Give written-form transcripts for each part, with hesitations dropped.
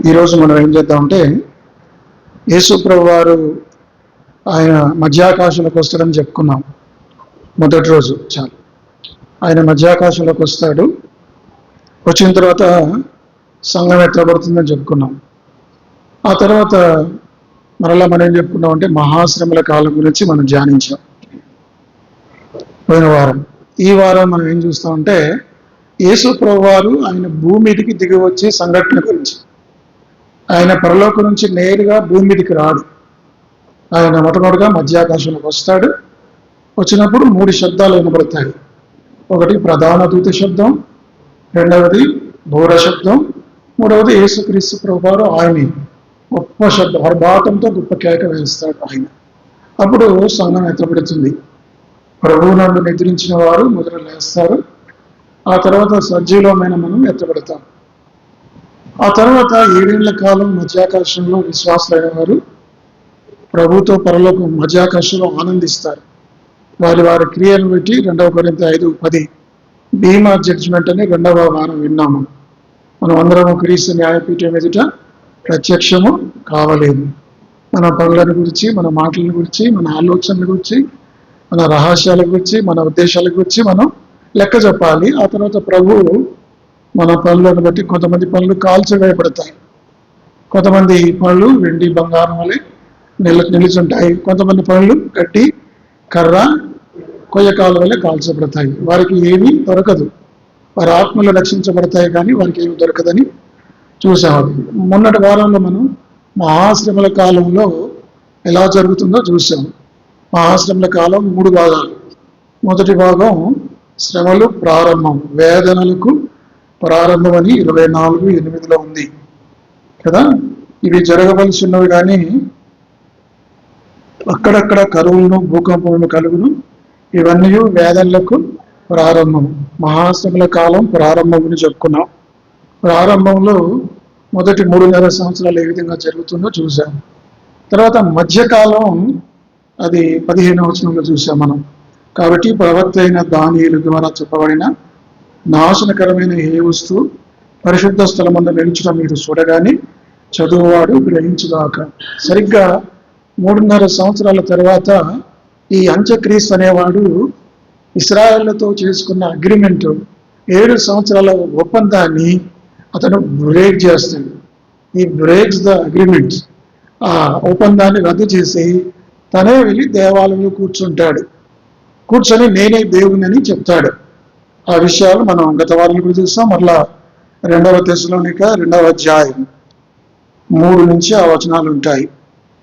ఈరోజు మనం ఏం చేద్దామంటే యేసు ప్రభు వారు ఆయన మధ్యాకాశంలోకి వస్తాడని చెప్పుకున్నాం. మొదటి రోజు చాలు ఆయన మధ్యాకాశంలోకి వస్తాడు, వచ్చిన తర్వాత సంఘం ఎత్తబడుతుందని చెప్పుకున్నాం. ఆ తర్వాత మరలా మనం ఏం చెప్పుకున్నాం అంటే మహాశ్రమల కాలం గురించి మనం ధ్యానించాం పోయిన వారం. ఈ వారం మనం ఏం చూస్తామంటే యేసు ప్రభు వారు ఆయన భూమికి దిగి వచ్చే సంఘటన గురించి. ఆయన పరలోకం నుంచి నేరుగా భూమి మీదకి రాడు. ఆయన మొట్టమొదటిగా మధ్యాకాశంలోకి వస్తాడు. వచ్చినప్పుడు 3 శబ్దాలు వినబడతాయి. ఒకటి ప్రధాన దూత శబ్దం, రెండవది బూర శబ్దం, మూడవది యేసుక్రీస్తు ప్రభువారు ఆయన గొప్ప శబ్దం ఆర్భాటంతో గొప్ప కేక వేస్తాడు ఆయన. అప్పుడు సంఘం ఎత్తబడుతుంది. ప్రభువు నందు నిద్రించిన వారు మొదట లేస్తారు. ఆ తర్వాత సజీవమైన మనం ఎత్తబడతాం. ఆ తర్వాత 7 ఏళ్ల కాలం మధ్యాకాశంలో విశ్వాసులైన వారు ప్రభుతో పరలోకం మధ్యాకాశంలో ఆనందిస్తారు. వారి క్రియలను బట్టి 2 కొరింథీ 5:10 భీమా జడ్జిమెంట్ అని 2వ వారం విన్నాము. మనం అందరము క్రీస్తు న్యాయపీఠం ఎదుట ప్రత్యక్షము కావలేదు. మన పనులను గురించి, మన మాటల గురించి, మన ఆలోచనల గురించి, మన రహస్యాల గురించి, మన ఉద్దేశాల గురించి మనం లెక్క చెప్పాలి. ఆ తర్వాత ప్రభువు మన పనులను బట్టి కొంతమంది పనులు కాల్చివేయబడతాయి, కొంతమంది పనులు వెండి బంగారం వలె నిలుచుంటాయి, కొంతమంది పనులు గట్టి కర్ర కొయ్యకాల వలె కాల్చబడతాయి. వారికి ఏమీ దొరకదు, వారి ఆత్మలు రక్షించబడతాయి కానీ వారికి ఏమి దొరకదని చూసాము. మొన్నటి వారంలో మనం మహాశ్రమల కాలంలో ఎలా జరుగుతుందో చూసాము. మహాశ్రమల కాలం 3 భాగాలు. మొదటి భాగం శ్రమలు ప్రారంభం, వేదనలకు ప్రారంభం అని 24:8 ఉంది కదా. ఇవి జరగవలసి ఉన్నవి కానీ అక్కడక్కడ కరువులను భూకంపములు కలుగును. ఇవన్నీ వేదనలకు ప్రారంభం. మహాశ్రమల కాలం ప్రారంభం అని చెప్పుకున్నాం. ప్రారంభంలో మొదటి 3.5 సంవత్సరాలు ఏ విధంగా జరుగుతుందో చూసాం. తర్వాత మధ్యకాలం అది 15వ వచనంలో చూసాం మనం. కాబట్టి ప్రవక్త అయిన దానియేలు ద్వారా చెప్పబడిన నాశనకరమైన ఏ వస్తువు పరిశుద్ధ స్థలమందు నిలుచడం మీరు చూడగానే చదువువాడు గ్రహించుగాక. సరిగ్గా 3.5 సంవత్సరాల తర్వాత ఈ అంత్యక్రీస్తు అనేవాడు ఇశ్రాయేళ్లతో చేసుకున్న అగ్రిమెంట్ 7 సంవత్సరాల ఒప్పందాన్ని అతను బ్రేక్ చేస్తాడు. ఈ బ్రేక్స్ ద అగ్రిమెంట్, ఆ ఒప్పందాన్ని రద్దు చేసి తనే వెళ్ళి దేవాలయంలో కూర్చొని నేనే దేవుని అని చెప్తాడు. ఆ విషయాలు మనం గత వారంలో కూడా చూస్తాం. మరలా 2వ తెస్సలోనిక 2వ అధ్యాయం 3 నుంచి ఆ వచనాలు ఉంటాయి.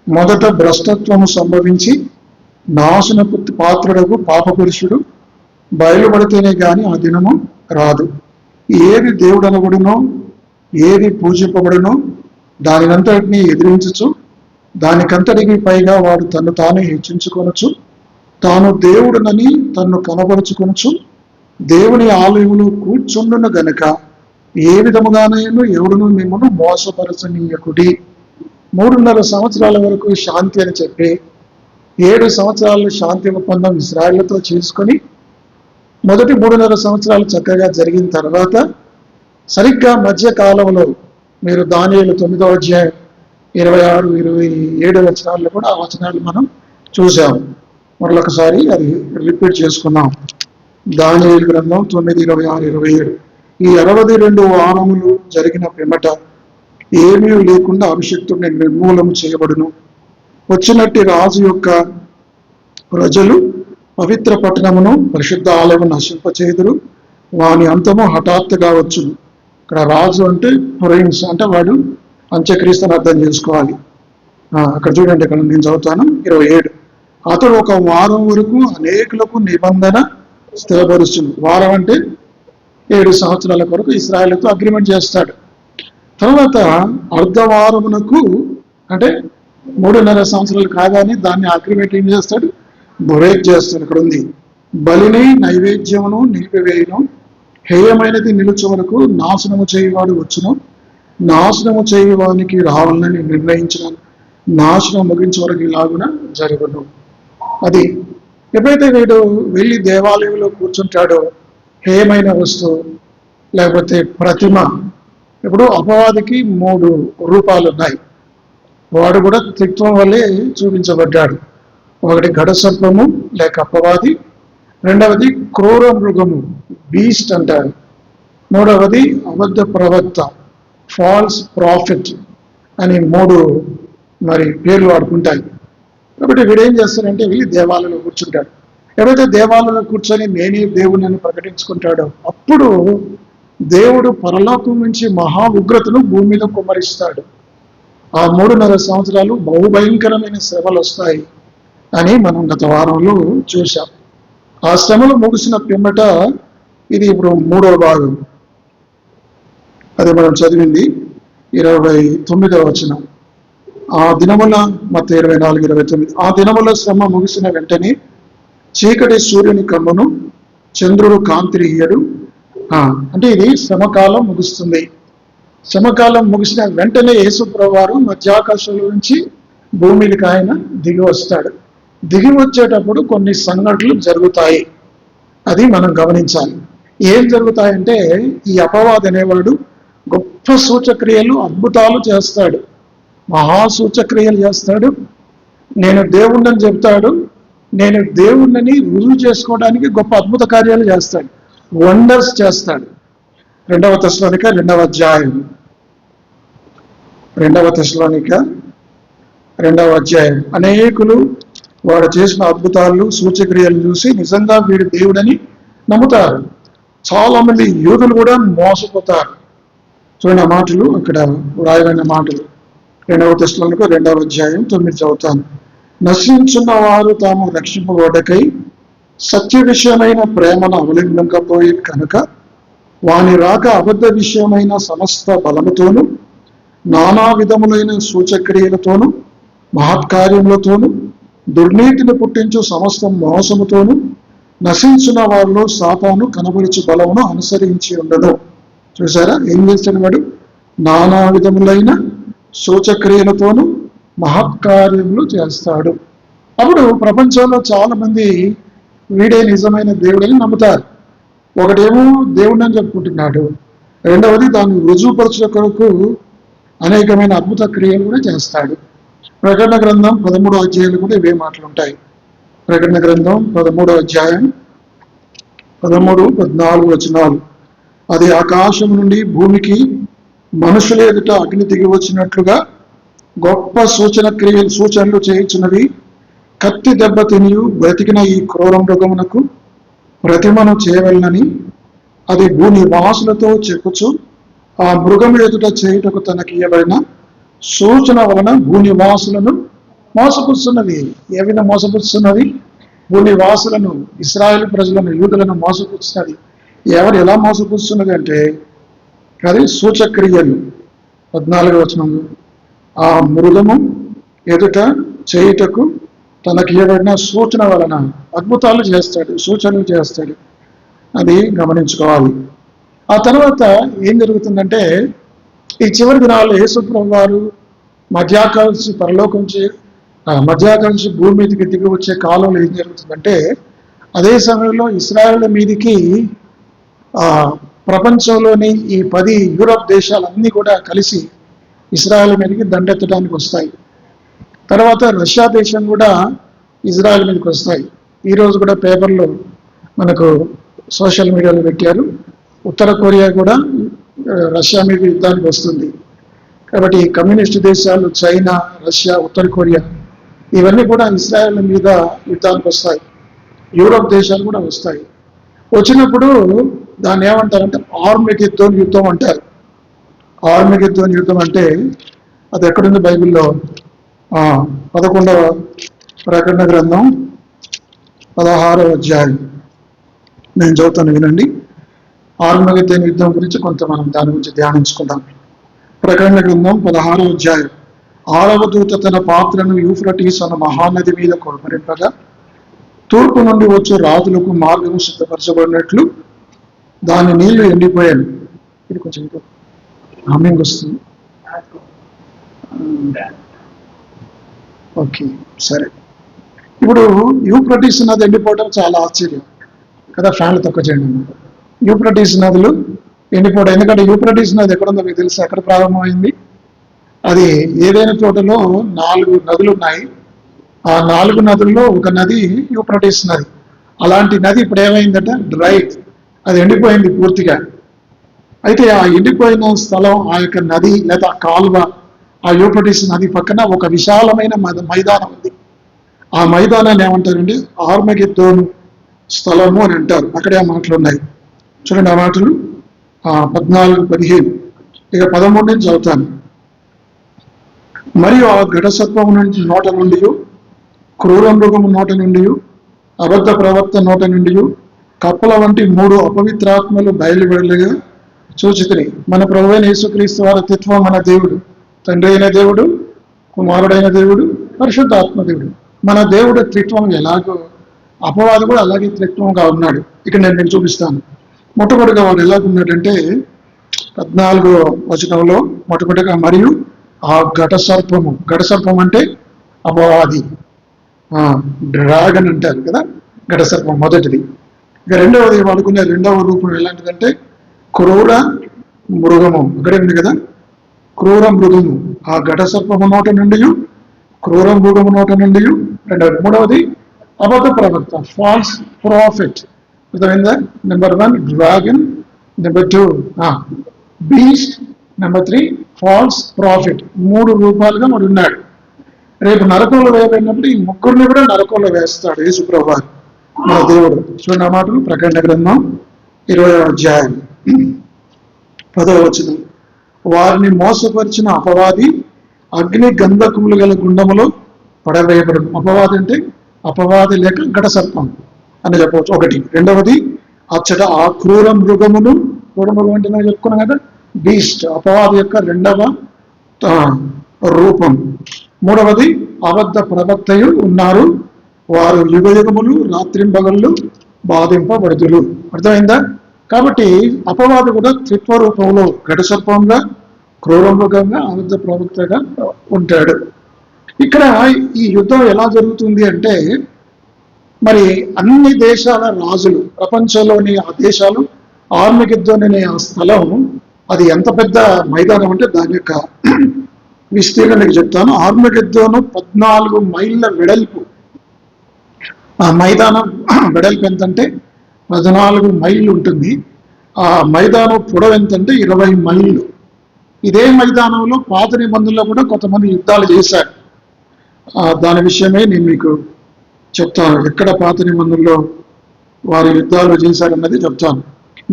మొదట భ్రష్టత్వము సంభవించి నాశనపు పాత్రుడకు పాపపురుషుడు బయలుపడితేనే గాని ఆ దినము రాదు. ఏది దేవుడు అనబడునో, ఏది పూజింపబడునో దానినంతటినీ ఎదిరించచ్చు, దానికంతటికి పైగా వాడు తను తాను హెచ్చించుకొనొచ్చు, తాను దేవుడునని తన్ను కనబరుచుకొనొచ్చు, దేవుని ఆలయంలో కూర్చుండును గనుక ఏ విధముగానైనా ఎవడును మిమ్మల్ని మోసపరచనీయకుడి. 3.5 సంవత్సరాల వరకు శాంతి అని చెప్పి 7 సంవత్సరాలు శాంతి ఒప్పందం ఇశ్రాయేలుతో చేసుకొని మొదటి 3.5 సంవత్సరాలు చక్కగా జరిగిన తర్వాత సరిగ్గా మధ్య కాలంలో మీరు దానియేలు 9వ అధ్యాయం 26-27 వచనాల్లో కూడా ఆ వచనాలు మనం చూసాము. మరొకసారి అది రిపీట్ చేసుకున్నాం. దానియేలు గ్రంథం 9:26-27. ఈ 62 వారములు జరిగిన పిమ్మట ఏమీ లేకుండా అభిషిక్తుడిని నిర్మూలన చేయబడును. వచ్చినట్టి రాజు యొక్క ప్రజలు పవిత్ర పట్టణమును పరిశుద్ధ ఆలయము నశింపచేయుదురు. వాని అంతము హఠాత్తుగా వచ్చును. ఇక్కడ రాజు అంటే ప్రిన్స్, అంటే వాడు అంత్యక్రీస్తుని అర్థం చేసుకోవాలి. అక్కడ చూడండి, ఇక్కడ నేను చదువుతాను 27. అతడు 1 వారం వరకు అనేకులకు నిబంధన స్థిరపరుచును. వారం అంటే 7 సంవత్సరాల వరకు ఇశ్రాయేలుతో అగ్రిమెంట్ చేస్తాడు. తర్వాత అర్ధవారమునకు అంటే 3.5 సంవత్సరాలు కాగానే దాన్ని అగ్రిమెంట్ ఏం చేస్తాడు, బ్రేక్ చేస్తాడు. ఇక్కడ ఉంది, బలిని నైవేద్యమును నిలిపివేయను, హేయమైనది నిలుచు వరకు నాశనము చేయవాడు వచ్చును, నాశనము చేయవానికి రావాలని నిర్ణయించిన నాశనం ముగించే వరకు ఇలాగున జరుగును. అది ఎప్పుడైతే వీడు వెళ్ళి దేవాలయంలో కూర్చుంటాడో హేయమైన వస్తువు లేకపోతే ప్రతిమ ఇప్పుడు అపవాదికి 3 రూపాలు ఉన్నాయి. వాడు కూడా త్రిత్వం వల్లే చూపించబడ్డాడు. ఒకటి ఘటసర్పము లేక అపవాది, రెండవది క్రూర మృగము బీస్ట్ అంటారు, మూడవది అబద్ధ ప్రవక్త ఫాల్స్ ప్రాఫిట్ అని 3 పేర్లు వాడుకుంటాయి. కాబట్టి వీడేం చేస్తాడంటే వెళ్ళి దేవాలయంలో కూర్చుంటాడు. ఎవరైతే దేవాలయంలో కూర్చొని నేనే దేవుడిని ప్రకటించుకుంటాడో అప్పుడు దేవుడు పరలోకం నుంచి మహా ఉగ్రతను భూమి మీద కుమ్మరిస్తాడు. ఆ 3.5 సంవత్సరాలు బహుభయంకరమైన శ్రమలు వస్తాయి అని మనం గత వారంలో చూశాం. ఆ శ్రమలు ముగిసిన పిమ్మట ఇది ఇప్పుడు 3వ భాగం. అది మనం చదివింది 29వ వచనం. ఆ దినముల మత్తయి 24:29. ఆ దినముల శ్రమ ముగిసిన వెంటనే చీకటి సూర్యుని కమ్మును, చంద్రుడు కాంతి ఇయ్యడు. అంటే ఇది శ్రమకాలం ముగుస్తుంది. శ్రమకాలం ముగిసిన వెంటనే యేసుప్రభువారు మధ్యాకాశంలో నుంచి భూమికి ఆయన దిగి వస్తాడు. దిగి వచ్చేటప్పుడు కొన్ని సంఘటనలు జరుగుతాయి. అది మనం గమనించాలి. ఏం జరుగుతాయంటే ఈ అపవాది అనేవాడు గొప్ప సూచక్రియలు అద్భుతాలు చేస్తాడు, మహాసూచక్రియలు చేస్తాడు. నేను దేవుణ్ణని చెప్తాడు. నేను దేవుణ్ణని రుజువు చేసుకోవడానికి గొప్ప అద్భుత కార్యాలు చేస్తాడు, వండర్స్ చేస్తాడు. 2వ తెస్సలోనిక 2వ అధ్యాయం 2వ తెస్సలోనిక 2వ అధ్యాయం. అనేకులు వాడు చేసిన అద్భుతాలు సూచక్రియలు చూసి నిజంగా వీడు దేవుడని నమ్ముతారు. చాలా మంది యూదులు కూడా మోసపోతారు. చూడండి ఆ మాటలు అక్కడ వ్రాయబడిన మాటలు. 2వ తెస్సలోనిక 2వ అధ్యాయం 9 చదువుతాను. నశించున్న వారు తాము రక్షింపబడకై సత్య విషయమైన ప్రేమను అవలంబించకపోయి కనుక వాని రాక అబద్ధ విషయమైన సమస్త బలముతోను నానా విధములైన సూచక్రియలతోనూ మహత్కార్యములతోనూ దుర్నీతిని పుట్టించు సమస్త మోసముతోనూ నశించిన వారిలో సాతాను కనబరుచు బలమును అనుసరించి ఉండదు. చూసారా ఏం చేస్తాడు వాడు? నానా విధములైన సూచక్రియలతోనూ మహత్కార్యములు చేస్తాడు. అప్పుడు ప్రపంచంలో చాలా మంది వీడే నిజమైన దేవుడని నమ్ముతారు. ఒకటేమో దేవుడిని అని చెప్పుకుంటున్నాడు, రెండవది దాన్ని రుజువుపరచుట కొరకు అనేకమైన అద్భుత క్రియలు కూడా చేస్తాడు. ప్రకటన గ్రంథం 13వ అధ్యాయంలో కూడా ఇవే మాటలు ఉంటాయి. ప్రకటన గ్రంథం 13వ అధ్యాయం 13-14 వచనాలు. అది ఆకాశం నుండి భూమికి మనుషుల ఎదుట అగ్ని దిగి వచ్చినట్లుగా గొప్ప సూచనలు చేయించినవి. కత్తి దెబ్బ తినియు బ్రతికిన ఈ క్రూర మృగమునకు ప్రతిమను చేయవలనని అది భూనివాసులతో చెప్పుచు ఆ మృగము ఎదుట చేయుటకు తనకి ఇవ్వబడిన సూచన వలన భూనివాసులను మోసపుస్తున్నది. ఏ విధంగా మోసపుస్తున్నది? భూనివాసులను, ఇశ్రాయేలు ప్రజలను, యూదులను మోసపుస్తున్నది. ఎవరు ఎలా మోసపుస్తున్నది అంటే అది సూచక్రియలు. 14వ వచనం. ఆ మృగము ఎదుట చేయుటకు తనకి ఇవ్వబడిన సూచన వలన అద్భుతాలు చేస్తాడు, సూచనలు చేస్తాడు. అది గమనించుకోవాలి. ఆ తర్వాత ఏం జరుగుతుందంటే ఈ చివరి దినాల్లో యేసుప్రభువు వారు మధ్యాకాశ భూమి మీదకి దిగి వచ్చే కాలంలో ఏం జరుగుతుందంటే అదే సమయంలో ఇశ్రాయేలు మీదికి ప్రపంచంలోని ఈ 10 యూరప్ దేశాలన్నీ కూడా కలిసి ఇజ్రాయెల్ మీదకి దండెత్తడానికి వస్తాయి. తర్వాత రష్యా దేశం కూడా ఇజ్రాయెల్ మీదకి వస్తాయి. ఈరోజు కూడా పేపర్లో మనకు సోషల్ మీడియాలో పెట్టారు, ఉత్తర కొరియా కూడా రష్యా మీద యుద్ధానికి వస్తుంది. కాబట్టి కమ్యూనిస్ట్ దేశాలు చైనా, రష్యా, ఉత్తర కొరియా ఇవన్నీ కూడా ఇజ్రాయెల్ మీద యుద్ధానికి వస్తాయి. యూరోప్ దేశాలు కూడా వస్తాయి. వచ్చినప్పుడు దాన్ని ఏమంటారంటే ఆర్మగెద్దోన్ యుద్ధం అంటారు. ఆర్మగెద్దోన్ యుద్ధం అంటే అది ఎక్కడుంది బైబిల్లో? 11వ ప్రకటన గ్రంథం 16వ అధ్యాయం నేను చదువుతాను, వినండి. ఆర్మగెద్దోన్ యుద్ధం గురించి కొంత మనం దాని గురించి ధ్యానించుకుందాం. ప్రకటన గ్రంథం 16వ అధ్యాయం. 6వ దూత తన పాత్రను యూఫ్రటీస్ అన్న మహానది మీద కొరపరింపగా తూర్పు నుండి వచ్చే రాజులకు మార్గము సిద్ధపరచబడినట్లు దాని నీళ్లు ఎండిపోయాను. ఇది కొంచెం హమ్మింగ్ వస్తుంది. ఓకే, సరే. ఇప్పుడు యూఫ్రటీస్ నది ఎండిపోవడం చాలా ఆశ్చర్యం కదా. ఫ్యాన్లు తక్కువ చేయండి. యూఫ్రటీస్ నదులు ఎండిపోవడం. ఎందుకంటే యూఫ్రటీస్ నది ఎక్కడుందో మీకు తెలుసు, ఎక్కడ ప్రారంభమైంది? అది ఏదైనా చోటలో 4 నదులు ఉన్నాయి. ఆ 4 నదుల్లో ఒక నది యూఫ్రటీస్ నది. అలాంటి నది ఇప్పుడు ఏమైందంటే డ్రైడ్, అది ఎండిపోయింది పూర్తిగా. అయితే ఆ ఎండిపోయిన స్థలం, ఆ యొక్క నది లేదా కాలువ, ఆ యూఫ్రటీస్ నది పక్కన ఒక విశాలమైన మైదానం ఉంది. ఆ మైదానాన్ని ఏమంటారంటే ఆర్మగెద్దోను స్థలము అని అంటారు. అక్కడే ఆ మాటలు ఉన్నాయి. చూడండి ఆ మాటలు 14-15. ఇక 13 నుంచి చదువుతాను. మరియు ఆ ఘటసర్పము నుంచి నోట నుండి, క్రూర మృగము నోట నుండి, అబద్ధ ప్రవక్త నోట నుండి కప్పల వంటి 3 అపవిత్రాత్మలు బయలువెడలుగా చూచితిని. మన ప్రభువైన యేసుక్రీస్తు వారి త్రిత్వం మన దేవుడు, తండ్రి అయిన దేవుడు, కుమారుడైన దేవుడు, పరిశుద్ధాత్మ దేవుడు. మన దేవుడు త్రిత్వం ఎలాగో అపవాది కూడా అలాగే త్రిత్వంగా ఉన్నాడు. ఇక్కడ నేను మీకు చూపిస్తాను. మొట్టమొదటిగా వాడు ఎలాగున్నాడంటే 14వ వచనంలో మొట్టమొదటిగా మరియు ఆ ఘటసర్పం అంటే అపవాది, డ్రాగన్ అంటారు కదా, ఘటసర్పం మొదటిది. ఇక రెండవది వాడుకునే రెండవ రూపం ఎలాంటిదంటే క్రూర మృగము. ఇక్కడే ఉంది కదా, క్రూర మృగము. ఆ ఘటసర్పము నోట నుండి, క్రూర మృగము నోట నుండి రెండవది. మూడవది అబద్ధ ప్రవక్త, ఫాల్స్ ప్రాఫిట్. అర్థమైందా? Number 1 dragon, number 2 beast, number 3 falls profit. 3 రూపాలుగా మరి ఉన్నాడు. రేపు నరకంలో వేయబడినప్పుడు ఈ ముగ్గురిని కూడా నరకంలో వేస్తాడు యేసు ప్రభువు మన దేవుడు. చూడండి ఆ మాటలు ప్రకటన గ్రంథం 20వ అధ్యాయం 10వ వచనం. వారిని మోసపరిచిన అపవాది అగ్ని గంధకములు గల గుండములో పడవేయబడను. అపవాది అంటే అపవాది లేక ఘటసర్పం అని చెప్పవచ్చు ఒకటి. రెండవది అచ్చట ఆ క్రూర మృగమును, అంటే నేను చెప్పుకున్నాను కదా, బీస్ట్, అపవాది యొక్క రెండవ రూపం. మూడవది అబద్ధ ప్రవక్తయు ఉన్నారు, వారు యుగయుగములు రాత్రింబగళ్ళు బాధింపబడుదురు. అర్థమైందా? కాబట్టి అపవాది కూడా త్రిత్వ రూపంలో ఘటసర్పంగా, క్రూరమృగంగా, అబద్ధ ప్రవక్తగా ఉంటాడు. ఇక్కడ ఈ యుద్ధం ఎలా జరుగుతుంది అంటే, మరి అన్ని దేశాల రాజులు, ప్రపంచంలోని ఆ దేశాలు ఆర్మగెద్దోన్ అనే ఆ స్థలం, అది ఎంత పెద్ద మైదానం అంటే దాని యొక్క విస్తీర్ణానికి చెప్తాను. ఆర్మగెద్దోను 14 మైళ్ళ వెడల్పు. ఆ మైదానం వెడల్పు ఎంతంటే 14 మైళ్ళు ఉంటుంది. ఆ మైదానం పొడవు ఎంతంటే 20 మైళ్ళు. ఇదే మైదానంలో పాత నిబంధనలో కూడా కొంతమంది యుద్ధాలు చేశారు. దాని విషయమే నేను మీకు చెప్తాను. ఎక్కడ పాత నిబంధనలో వారు యుద్ధాలు చేశారన్నది చెప్తాను.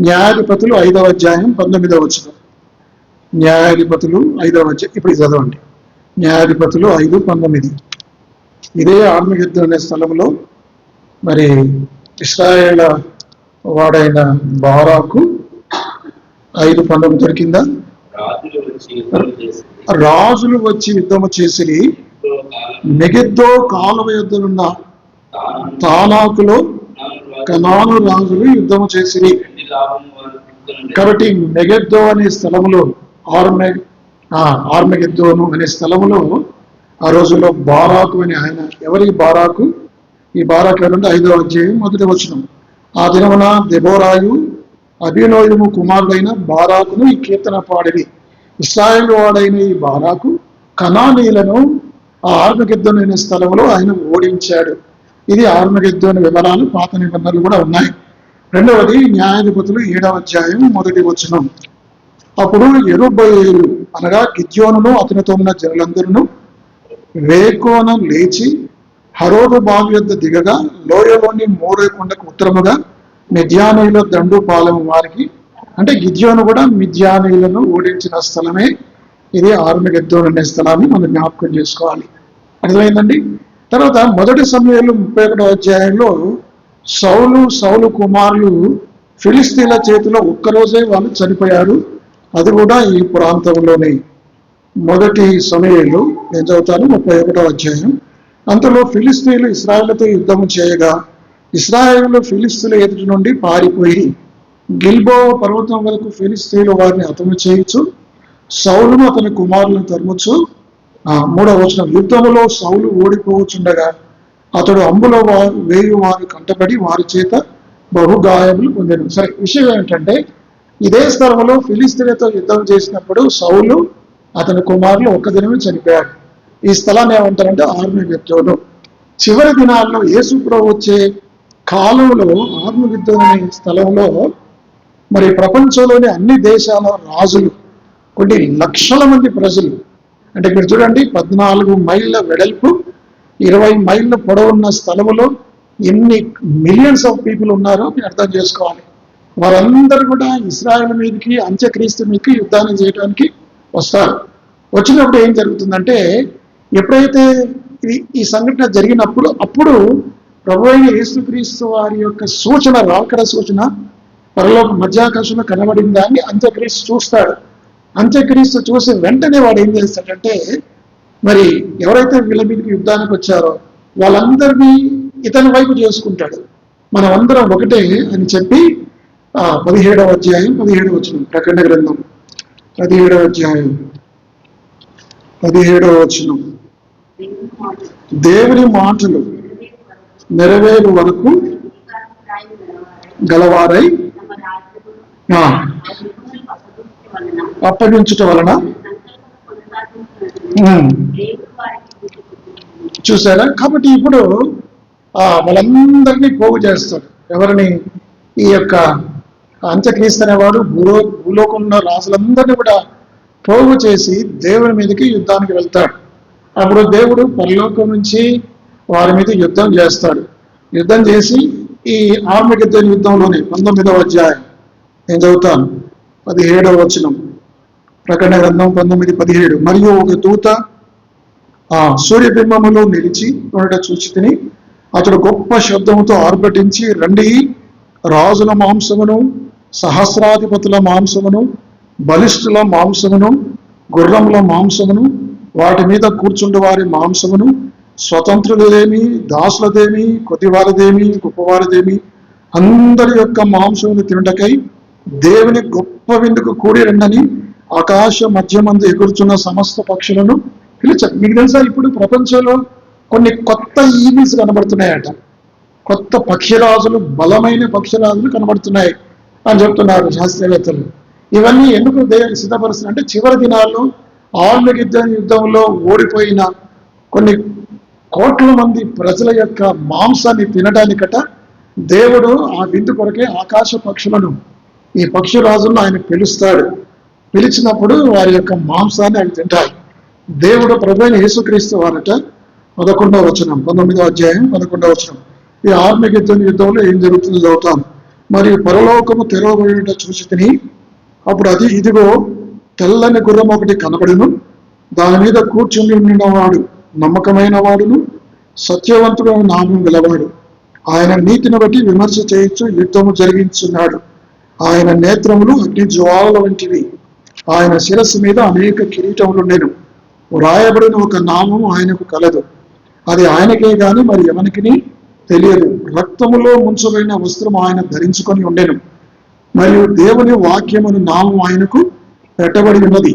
న్యాయాధిపతులు 5వ అధ్యాయం 19వ వచనం. న్యాయాధిపతులు 5వ అధ్యాయం, ఇప్పుడు చదవండి. న్యాయాధిపతులు 5:19. ఇదే ఆర్మగెద్దోను అనే స్థలంలో మరి ఇశ్రాయేల్ వాడైన బారాకు 5:19 దొరికిందా? రాజులు వచ్చి యుద్ధము చేసి మెగిద్దో కాలువ యుద్ధనున్న తానాకులో కనాను రాజులు యుద్ధము చేసి. కాబట్టి మెగిద్దో అనే స్థలములో, ఆర్మగెద్దోను అనే స్థలములో ఆ రోజుల్లో బారాకు అని ఆయన, ఎవరి బారాకు? ఈ బారాకు ఎవరంటే 5వ అధ్యాయం 1వ వచనం. ఆ దినమున దెబోరాయు అభినోయము కుమారుడైన బారాకును ఈ కీర్తన పాడిని. ఇశ్రాయేలు వాడైన ఈ బారాకు కనానీయులను ఆ ఆర్మగెద్దోను అనే స్థలంలో ఆయన ఓడించాడు. ఇది ఆర్మగెద్దోను వివరాలు, పాత నిబంధనలు కూడా ఉన్నాయి. రెండవది న్యాయాధిపతులు 7వ అధ్యాయం 1వ వచనం. అప్పుడు యెరుబ్బయలు అనగా గిద్యోనును అతనితో ఉన్న జనులందరూ వేకోన లేచి హరోదు బావి యొద్ద దిగగా లోయలోని మోరే కొండకు ఉత్తరముగా మిద్యానీయుల దండు పాలెం వారికి, అంటే గిద్యోను కూడా మిద్యానీయులను ఓడించిన స్థలమే ఇది ఆర్మగెద్దోను అనే స్థలాన్ని మనం జ్ఞాపకం చేసుకోవాలి. అర్థమైందండి? తర్వాత 1 సమూయేలు 31వ అధ్యాయంలో సౌలు కుమారులు ఫిలిస్తీన్ల చేతిలో ఒక్కరోజే వాళ్ళు చనిపోయారు. అది కూడా ఈ ప్రాంతంలోనే. 1 సమూయేలు నేను చదువుతాను 31వ అధ్యాయం. అంతలో ఫిలిస్తీన్లు ఇశ్రాయేలుతో యుద్ధము చేయగా ఇశ్రాయేలు ఫిలిస్తీన్ల ఎదుటి నుండి పారిపోయి గిల్బో పర్వతం వరకు ఫిలిస్తీన్లు వారిని హతము చేయొచ్చు, సౌలును అతని కుమారులను తరుముచ్చు. 3వ వచనం. యుద్ధములో సౌలు ఓడిపోవచ్చుండగా అతడు అంబులో వేయు వారు కంటబడి వారి చేత బహుగాయములు పొందాను. సరే, విషయం ఏంటంటే ఇదే స్థలంలో ఫిలిస్తీన్లతో యుద్ధం చేసినప్పుడు సౌలు అతని కుమారులు ఒక్క దినమే చనిపోయారు. ఈ స్థలాన్ని ఏమంటారంటే ఆర్మగెద్దోను. చివరి దినాల్లో యేసు ప్రభు వచ్చే కాలంలో ఆర్మగెద్దోను అనే స్థలంలో మరి ప్రపంచంలోని అన్ని దేశాల రాజులు, కొన్ని లక్షల మంది ప్రజలు, అంటే ఇక్కడ చూడండి 14 మైళ్ళ వెడల్పు 20 మైళ్ళ పొడవున్న స్థలంలో ఎన్ని మిలియన్స్ ఆఫ్ పీపుల్ ఉన్నారో మీరు అర్థం చేసుకోవాలి. వారందరూ కూడా ఇశ్రాయేలు మీదకి, అంత్యక్రీస్తు మీదకి యుద్ధాన్ని చేయడానికి వస్తారు. వచ్చినప్పుడు ఏం జరుగుతుందంటే, ఎప్పుడైతే ఈ సంఘటన జరిగినప్పుడు అప్పుడు ప్రభు అయిన యేసుక్రీస్తు వారి యొక్క సూచన, రాకడ సూచన పరలోక మధ్యాకాశంలో కనబడిన దాన్ని అంత్యక్రీస్తు చూస్తాడు. అంత్యక్రీస్తు చూసి వెంటనే వాడు ఏం చేస్తాడంటే, మరి ఎవరైతే వీళ్ళ మీదకి యుద్ధానికి వచ్చారో వాళ్ళందరినీ ఇతని వైపు చేసుకుంటాడు. మనం అందరం ఒకటే అని చెప్పి 17వ అధ్యాయం 17వ వచనం, ప్రకటన గ్రంథం 17వ అధ్యాయం 17వ వచనం, దేవుని మాటలు నెరవేరు వరకు గలవారై అప్పగించుట వలన. చూసారా? కాబట్టి ఇప్పుడు వాళ్ళందరినీ పోగు చేస్తాడు. ఎవరిని? ఈ యొక్క అంత్యక్రీస్తు అనేవాడు భూలోకంలో రాజులందరినీ కూడా పోగు చేసి దేవుని మీదకి యుద్ధానికి వెళ్తాడు. అప్పుడు దేవుడు పరలోకం నుంచి వారి మీద యుద్ధం చేస్తాడు. యుద్ధం చేసి ఈ ఆర్మగెద్దోను యుద్ధంలోనే 19వ అధ్యాయం నేను చదువుతాను, 17వ వచనం, ప్రకటన గ్రంథం 19:17. మరియు ఒక దూత సూర్యబింబములో నిలిచి ఉండట చూచితిని. అతడు గొప్ప శబ్దముతో ఆర్భటించి, రండి, రాజుల మాంసమును, సహస్రాధిపతుల మాంసమును, బలిష్ఠుల మాంసమును, గుర్రముల మాంసమును, వాటి మీద కూర్చుండే వారి మాంసమును, స్వతంత్రులదేమి, దాసులదేమి, కొద్దివారిదేమి, గొప్పవారిదేమి, అందరి యొక్క మాంసమును తినుటకై దేవుని గొప్ప విందుకు కూడి రండని ఆకాశ మధ్యమందు ఎగురుచున్న సమస్త పక్షులను పిలిచారు. మీకు తెలుసా, ఇప్పుడు ప్రపంచంలో కొన్ని కొత్త ఈవీస్ కనబడుతున్నాయట. కొత్త పక్షిరాజులు, బలమైన పక్షిరాజులు కనబడుతున్నాయి అని చెప్తున్నారు శాస్త్రవేత్తలు. ఇవన్నీ ఎందుకు దేవుడు సిద్ధపరుస్తున్నారు అంటే, చివరి దినాల్లో ఆర్మగెద్దోను యుద్ధంలో ఓడిపోయిన కొన్ని కోట్ల మంది ప్రజల యొక్క మాంసాన్ని తినడానికట దేవుడు ఆ విందు కొరకే ఆకాశ పక్షులను, ఈ పక్షిరాజులను ఆయన పిలుస్తాడు. పిలిచినప్పుడు వారి యొక్క మాంసాన్ని ఆయన తింటారు. దేవుడు ప్రభువైన యేసుక్రీస్తు వారట 11వ వచనం, 19వ అధ్యాయం 11వ వచనం, ఈ ఆర్మగెద్దోను యుద్ధంలో ఏం జరుగుతుందో చదువుతాను. మరియు పరలోకము తెరవబడిట చూచితిని. అప్పుడు అది, ఇదిగో, తెల్లని గుర్రం ఒకటి కనబడును. దాని మీద కూర్చుని ఉన్నవాడు నమ్మకమైన వాడును, సత్యవంతుడు నామం గలవాడు. ఆయన నీతిని బట్టి విమర్శ చేయొచ్చు, యుద్ధము జరిగించున్నాడు. ఆయన నేత్రములు అగ్ని జ్వాలల వంటివి. ఆయన శిరస్సు మీద అనేక కిరీటములుండెను. వ్రాయబడిన ఒక నామము ఆయనకు కలదు. అది ఆయనకే గాని మరి ఎవరికి తెలియదు. రక్తములో ముంచబడిన వస్త్రం ఆయన ధరించుకొని ఉండెను. మరియు దేవుని వాక్యమును నామం ఆయనకు పెట్టబడి ఉన్నది.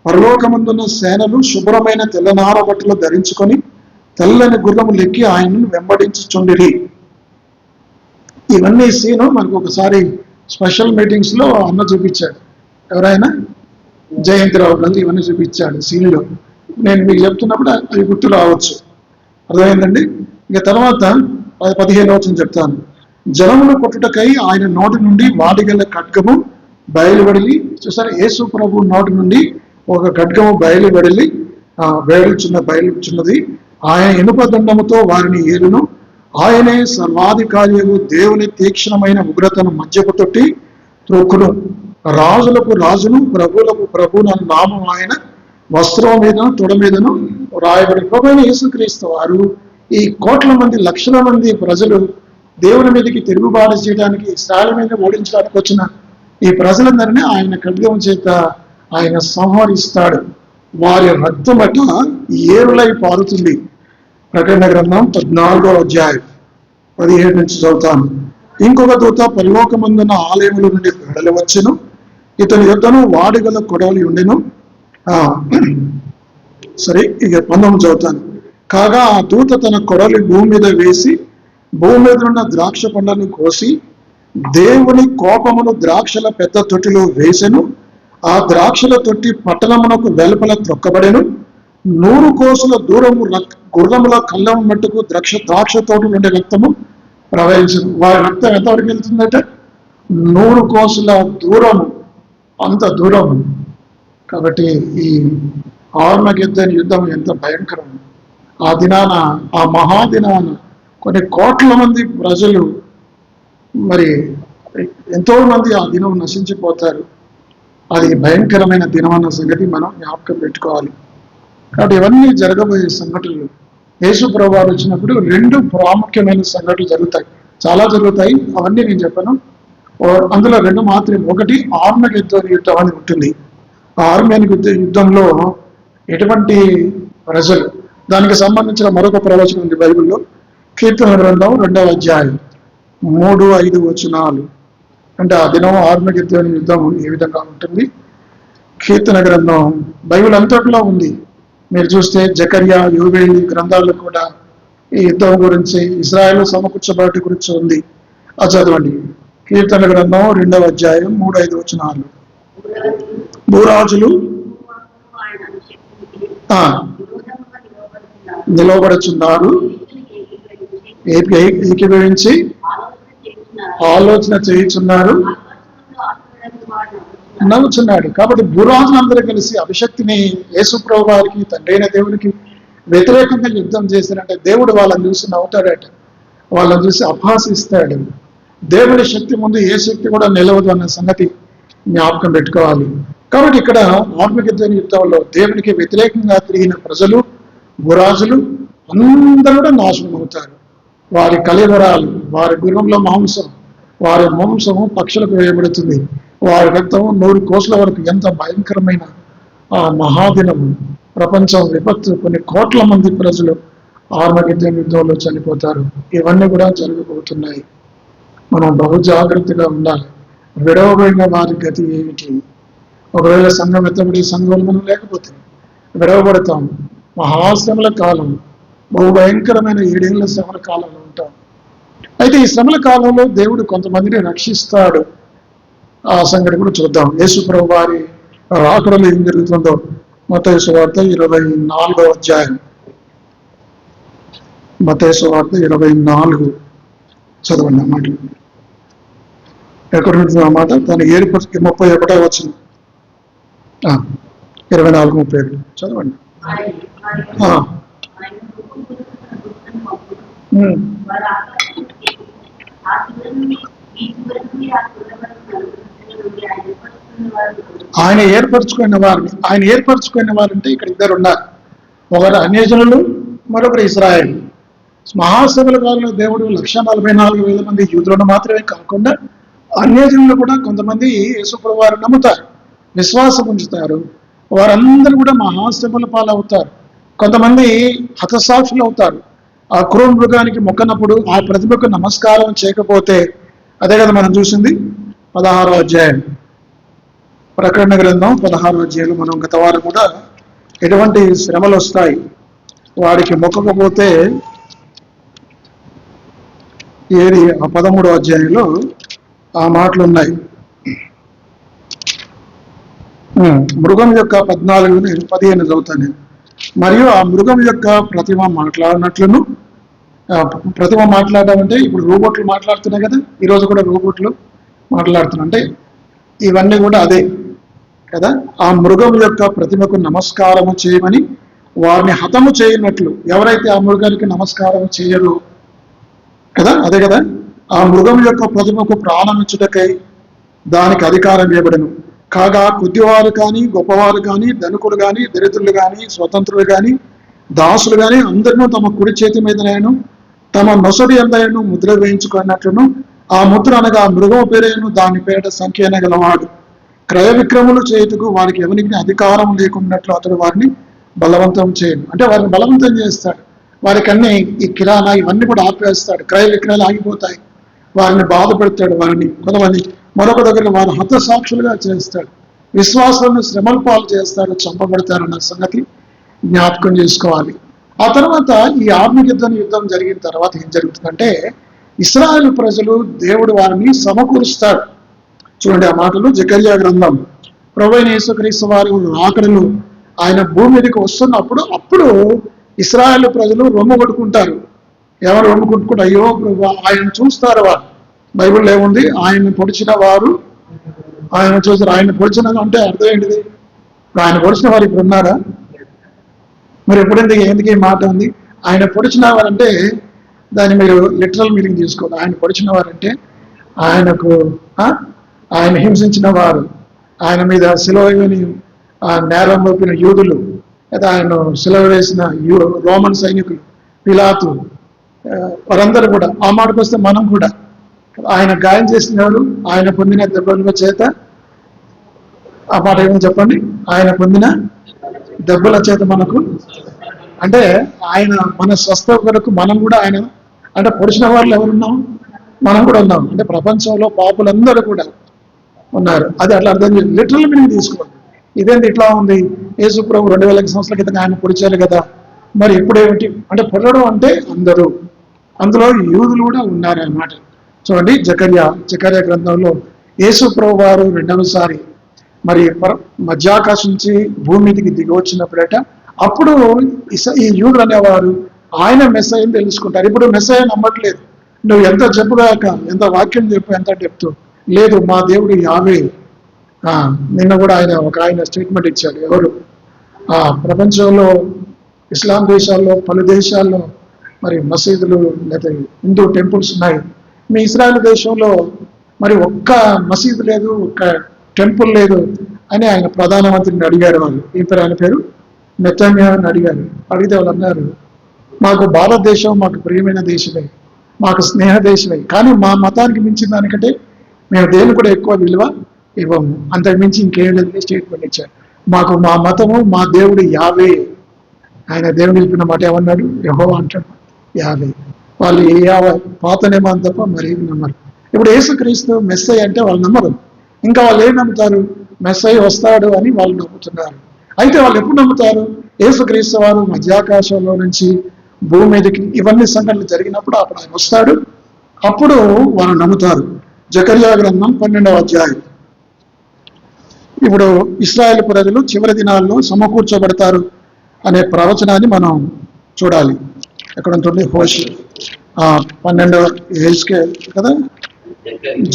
పరలోకమందున్న సేనలు శుభ్రమైన తెల్లనార బట్టలు ధరించుకొని తెల్లని గుర్రము లెక్కి ఆయనను వెంబడించుచుండిరి. ఇవన్నీ సీను మనకు ఒకసారి స్పెషల్ మీటింగ్స్ లో అన్న చూపించాడు. ఎవరైనా జయంతిరావు గారు ఇవన్నీ చూపించాడు సీన్లో. నేను మీకు చెప్తున్నప్పుడు అవి గుర్తు రావచ్చు. అర్థమైందండి? ఇక తర్వాత 15వ వచనం చెప్తాను. జలమును కొట్టుటకై ఆయన నోటి నుండి వాడిగల ఖడ్గము బయలువడిలి. చూసారా, యేసు ప్రభు నోటి నుండి ఒక ఖడ్గము బయలుచున్నది. ఆయన ఇనుప దండముతో వారిని ఏలును. ఆయనే సర్వాధికారియు, దేవుని తీక్షణమైన ఉగ్రతను మధ్యపు తొట్టి త్రొక్కును. రాజులకు రాజును, ప్రభువులకు ప్రభు నన్ను నామం ఆయన వస్త్రం మీద తొడ మీదను రాయబడి. ప్రభువైన యేసుక్రీస్తు వారు ఈ కోట్ల మంది, లక్షల మంది ప్రజలు దేవుని మీదకి తిరుగుబాటు చేయడానికి, ఇశ్రాయేలు మీద ఓడించడానికి వచ్చిన ఈ ప్రజలందరినీ ఆయన ఖడ్గం చేత ఆయన సంహరిస్తాడు. వారి రక్తం బట్ట ఏరులై పారుతుంది. ప్రకటన గ్రంథం 14వ అధ్యాయం 17 నుంచి చదువుతాను. ఇంకొక దూత పరలోకమందున్న ఆలయముల నుండి వెడలి వచ్చెను. ఇతని యొద్దను వాడిగల కొడవలి ఉండెను. సరే, ఇక 19 చదువుతాను. కాగా ఆ దూత తన కొడలి భూమి మీద వేసి, భూమి మీద ఉన్న ద్రాక్ష పండ్లను కోసి దేవుని కోపమును ద్రాక్షల పెద్ద తొట్టిలో వేసెను. ఆ ద్రాక్షల తొట్టి పట్టణమునకు వెలుపల త్రొక్కబడెను. 100 కోసుల దూరము గుర్రముల కళ్ళం మట్టుకు ద్రాక్ష తోట నుండి రక్తము ప్రవహించను. వారి రక్తం ఎంతవరకు వెళ్తుందట? 100 కోసుల దూరము, అంత దూరము. కాబట్టి ఈ ఆర్మగెద్దెని యుద్ధం ఎంత భయంకరం! ఆ దినాన, ఆ మహాదినాన కొన్ని కోట్ల మంది ప్రజలు, మరి ఎంతో మంది ఆ దినం నశించిపోతారు. అది భయంకరమైన దినం అన్న సంగతి మనం జ్ఞాపకం పెట్టుకోవాలి. కాబట్టి ఇవన్నీ జరగబోయే సంఘటనలు. యేసు ప్రభువారు వచ్చినప్పుడు 2 ప్రాముఖ్యమైన సంఘటనలు జరుగుతాయి. చాలా జరుగుతాయి, అవన్నీ నేను చెప్పను. అందులో 2 మాత్రమే. ఒకటి ఆర్మగెద్దెను యుద్ధం అని ఉంటుంది. ఆ ఆర్మగెద్దెను యుద్ధంలో ఎటువంటి ప్రజలు, దానికి సంబంధించిన మరొక ప్రవచనం ఉంది బైబిల్లో. కీర్తన గ్రంథం 2వ అధ్యాయం 3-5 వచనాలు. అంటే ఆ దినం ఆర్మగెద్దెను యుద్ధం ఏ విధంగా ఉంటుంది? కీర్తన గ్రంథం బైబిల్ అంతట్లో ఉంది. మీరు చూస్తే జకర్యా, యోవేలు గ్రంథాల్లో కూడా ఈ యుద్ధం గురించి, ఇశ్రాయేలు సమకూర్చబడి గురించి ఉంది. అది చదవండి. కీర్తన గ్రంథం 2వ అధ్యాయం 3-5 వచనాలు. భూరాజులు నిలవబడుచున్నారు, ఏకీభవించి ఆలోచన చేయుచున్నారు, నవ్వుచున్నాడు. కాబట్టి భూరాజులందరూ కలిసి అభిషక్తిని యేసు ప్రభువు వారికి, తండ్రైన దేవునికి వ్యతిరేకంగా యుద్ధం చేశారంటే దేవుడు వాళ్ళని చూసి నవ్వుతాడట, వాళ్ళని చూసి అపహాసిస్తాడు. దేవుడి శక్తి ముందు ఏ శక్తి కూడా నిలవదు అన్న సంగతి జ్ఞాపకం పెట్టుకోవాలి. కాబట్టి ఇక్కడ ఆర్మగెద్దెను యుద్ధంలో దేవునికి వ్యతిరేకంగా తిరిగిన ప్రజలు, భూరాజులు అందరూ కూడా నాశనం అవుతారు. వారి కళేబరాలు, వారి గుర్రంలో మాంసం, వారి మాంసము పక్షులకు వేయబడుతుంది, వారి రక్తము 100 కోసుల వరకు. ఎంత భయంకరమైన ఆ మహాదినము! ప్రపంచం విపత్తు. కొన్ని కోట్ల మంది ప్రజలు ఆర్మగెద్దెను యుద్ధంలో చనిపోతారు. ఇవన్నీ కూడా జరగబోతున్నాయి. మనం బహు జాగ్రత్తగా ఉండాలి. విడవబడిన వారి గతి ఏమిటి? ఒకవేళ సంఘం ఎత్తబడి సంఘంలో మనం లేకపోతే విడవబడతాం. మహాశ్రమల కాలం, బహు భయంకరమైన 7 ఏళ్ల శ్రమల కాలంలో ఉంటాం. అయితే ఈ శ్రమల కాలంలో దేవుడు కొంతమందిని రక్షిస్తాడు. ఆ సంగతి కూడా చూద్దాం. యేసు ప్రభువు వారి రాకడలో ఏం జరుగుతుందో మత్తయి సువార్త 24వ అధ్యాయం. మత్తయి సువార్త 24 చదవండి అన్నమాట. ఎక్కడ ఉంటుంది అన్నమాట? తను 31వ వచనం, 24-31 చదవండి. ఆయన ఏర్పరచుకున్న వారంటే ఇక్కడ 2 ఉన్నారు. ఒకరు అన్యజనులు, మరొకరు ఇశ్రాయేలు. మహాసభల కాలంలో దేవుడు 144,000 మంది యూదులను మాత్రమే కాకుండా అన్యజనులు కూడా కొంతమంది యేసు ప్రభువు వారు నమ్ముతారు, విశ్వాసం ఉంచుతారు. వారందరూ కూడా మహాశ్రమల పాలవుతారు. కొంతమంది హతసాక్షులు అవుతారు. ఆ క్రూర మృగానికి మొక్కనప్పుడు, ఆ ప్రతిభకు నమస్కారం చేయకపోతే, అదే కదా మనం చూసింది 16వ అధ్యాయం. ప్రకటన గ్రంథం 16వ అధ్యాయంలో మనం గత వారం కూడా ఎటువంటి శ్రమలు వస్తాయి వాడికి మొక్కకపోతే, ఏది ఆ 13వ అధ్యాయంలో ఆ మాటలు ఉన్నాయి. మృగం యొక్క 14-15 చదువుతాను. మరియు ఆ మృగం యొక్క ప్రతిమ మాట్లాడినట్లును, ప్రతిమ మాట్లాడడం అంటే ఇప్పుడు రోబోట్లు మాట్లాడుతున్నాయి కదా, ఈరోజు కూడా రోబోట్లు మాట్లాడుతున్నాయి. అంటే ఇవన్నీ కూడా అదే కదా. ఆ మృగం యొక్క ప్రతిమకు నమస్కారము చేయమని వారిని హతము చేయనట్లు, ఎవరైతే ఆ మృగానికి నమస్కారం చేయరు కదా, అదే కదా. ఆ మృగం యొక్క ప్రతిమకు ప్రాణమిచ్చుటకై దానికి అధికారం ఇవ్వబడను. కాగా కొద్దివారు కానీ, గొప్పవారు కానీ, ధనికులు కానీ, దరిద్రులు కానీ, స్వతంత్రులు కానీ, దాసులు కానీ అందరినూ తమ కుడి చేతి మీదనైనా తమ నొసడి ఎందైనా ముద్ర వేయించుకున్నట్లును, ఆ ముద్ర అనగా మృగం పేరైన దాని పేట సంఖ్య గలవాడు క్రయ విక్రములు చేయుటకు వారికి ఎవరికి అధికారం లేకున్నట్లు అతడు వారిని బలవంతం చేయను. అంటే వారిని బలవంతం చేస్తాడు. వారికి అన్ని ఈ కిరాణా ఇవన్నీ కూడా ఆపేస్తాడు. క్రయ విక్రయాలు ఆగిపోతాయి. వారిని బాధపెడతాడు. వారిని కొంతమంది మరొక దగ్గర వారు హతసాక్షులుగా చేస్తాడు. విశ్వాసాలను శ్రమల పాలు చేస్తాడు, చంపబడతారు అన్న సంగతి జ్ఞాపకం చేసుకోవాలి. ఆ తర్వాత ఈ ఆర్మగెద్దెను యుద్ధం జరిగిన తర్వాత ఏం జరుగుతుందంటే, ఇశ్రాయేలు ప్రజలు దేవుడు వారిని సమకూరుస్తాడు. చూడండి ఆ మాటలు జకర్యా గ్రంథం. ప్రభువైన యేసుక్రీస్తు వారి రాకడలు ఆయన భూమి మీదకి వస్తున్నప్పుడు అప్పుడు ఇశ్రాయేలు ప్రజలు రొమ్ము కొట్టుకుంటారు. ఎవరు రొమ్ము కొట్టుకుంటారు? అయ్యో ప్రభు, ఆయన చూస్తారు వారు. బైబిల్లో ఏముంది? ఆయన పొడిచిన వారు ఆయన చూస్తారు. ఆయన పొడిచిన అంటే అర్థం ఏంటిది? ఆయన పొడిచిన వారు ఇప్పుడు ఉన్నారా? మరి ఎందుకు ఈ మాట ఉంది? ఆయన పొడిచిన వారంటే దాన్ని మీరు లిటరల్ మీనింగ్ తీసుకోవాలి. ఆయన పొడిచిన వారంటే ఆయనకు ఆయన హింసించిన వారు, ఆయన మీద సిలువ నేరం మోపిన యూదులు, లేదా ఆయన సిలువ వేసిన రోమన్ సైనికులు, పిలాతు, వారందరూ కూడా. ఆ మాటకు వస్తే మనం కూడా ఆయన గాయం చేసిన వారు, ఆయన పొందిన దెబ్బల చేత, ఆ మాట ఏమో చెప్పండి, ఆయన పొందిన దెబ్బల చేత మనకు, అంటే ఆయన మన స్వస్థ కొరకు మనం కూడా ఆయన అంటే పొడిచిన వాళ్ళు ఎవరున్నాం? మనం కూడా ఉన్నాం. అంటే ప్రపంచంలో పాపులందరూ కూడా ఉన్నారు. అది అట్లా అర్థం చేయాలి, లిటరల్ మీనింగ్ తీసుకోండి. ఇదేంటి ఇట్లా ఉంది? యేసు ప్రభు 2000 సంవత్సరాల క్రితం ఆయన పొడిచారు కదా, మరి ఎప్పుడేమిటి అంటే పొడవడం అంటే అందరూ, అందులో యూదులు కూడా ఉన్నారు అన్నమాట. చూడండి జకర్యా గ్రంథంలో యేసు ప్రభు వారు రెండవసారి మరి మధ్యాకాశం నుంచి భూమి మీదకి దిగి వచ్చినప్పుడట, అప్పుడు ఈ యూదులు అనేవారు ఆయన మెస్సయ్యని తెలుసుకుంటారు. ఇప్పుడు మెస్సయ్య నమ్మట్లేదు. నువ్వు ఎంత చెప్పుగాక, ఎంత వాక్యం చెప్పు, ఎంత చెప్తూ లేదు, మా దేవుడు యావే. నిన్న కూడా ఆయన స్టేట్మెంట్ ఇచ్చాడు. ఎవరు? ప్రపంచంలో ఇస్లాం దేశాల్లో పలు దేశాల్లో మరి మసీదులు లేదా హిందూ టెంపుల్స్ ఉన్నాయి. మీ ఇస్రాయల్ దేశంలో మరి ఒక్క మసీదు లేదు, ఒక్క టెంపుల్ లేదు అని ఆయన ప్రధానమంత్రిని అడిగారు. వాళ్ళు ఆయన పేరు నెతన్యాహు అని అడిగారు. అడిగితే వాళ్ళు అన్నారు, మాకు భారతదేశం మాకు ప్రియమైన దేశమే, మాకు స్నేహ దేశమే, కానీ మా మతానికి మించిన దానికంటే మేము దేని కూడా ఎక్కువ విలువ ఇవ్వము, అంతకు మించి ఇంకేం లేదని స్టేట్మెంట్ ఇచ్చారు. మాకు మా మతము, మా దేవుడు యావే. ఆయన దేవుడు చెప్పిన మాట ఏమన్నాడు? యెహోవా అంటాడు, యావే. వాళ్ళు పాత నియమం తప్ప మరేం నమ్మరు. ఇప్పుడు యేసుక్రీస్తు మెస్సయ్య అంటే వాళ్ళు నమ్మరు. ఇంకా వాళ్ళు ఏం నమ్ముతారు? మెస్సయ్య వస్తాడు అని వాళ్ళు నమ్ముతున్నారు. అయితే వాళ్ళు ఎప్పుడు నమ్ముతారు? యేసుక్రీస్తు వారు మధ్యాకాశంలో నుంచి భూమి మీదకి ఇవన్నీ సంఘటనలు జరిగినప్పుడు అప్పుడు ఆయన వస్తాడు, అప్పుడు వాళ్ళు నమ్ముతారు. జకర్యా గ్రంథం 12వ అధ్యాయం. ఇప్పుడు ఇశ్రాయేల్ ప్రజలు చివరి దినాల్లో సమకూర్చబడతారు అనే ప్రవచనాన్ని మనం చూడాలి. ఎక్కడ ఉంటుంది? హోషి 12వ కదా,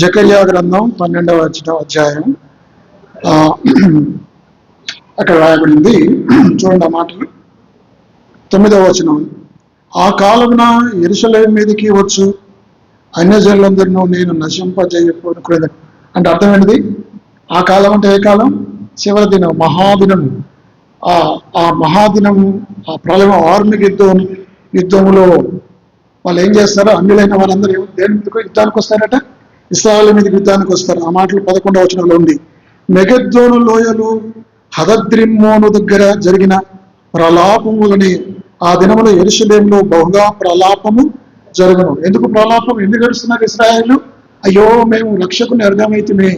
జకర్యా గ్రంథం 12వ అధ్యాయం. అక్కడ రాయబడింది, చూడండి ఆ మాటలు. 9వ వచనం. ఆ కాలమున యెరూషలేము మీదకి వచ్చు అన్యజనులందరినూ నేను నశింపజేయకూడదు. అంటే అర్థం ఏంటిది? ఆ కాలం అంటే ఏ కాలం? చివరి దినం, మహాదినము. ఆ మహాదినము, ఆ ప్రళయం, యుద్ధములో వాళ్ళు ఏం చేస్తారో అన్యులైన వాళ్ళందరూ దేని మీదకు యుద్ధానికి వస్తారట? ఇశ్రాయేలు మీదకి యుద్ధానికి వస్తారు. ఆ మాటలు 11వ వచనంలో ఉంది. మెగిద్దోను లోయలు హదద్రిమ్మోను దగ్గర జరిగిన ప్రలాపములని ఆ దినములో యెరూషలేములో బహుగా ప్రలాపము జరుగును. ఎందుకు ప్రలాపం? ఎందుకు ఏడుస్తున్నారు ఇశ్రాయేలు? అయ్యో మేము రక్షకుని అర్థమైతుమే,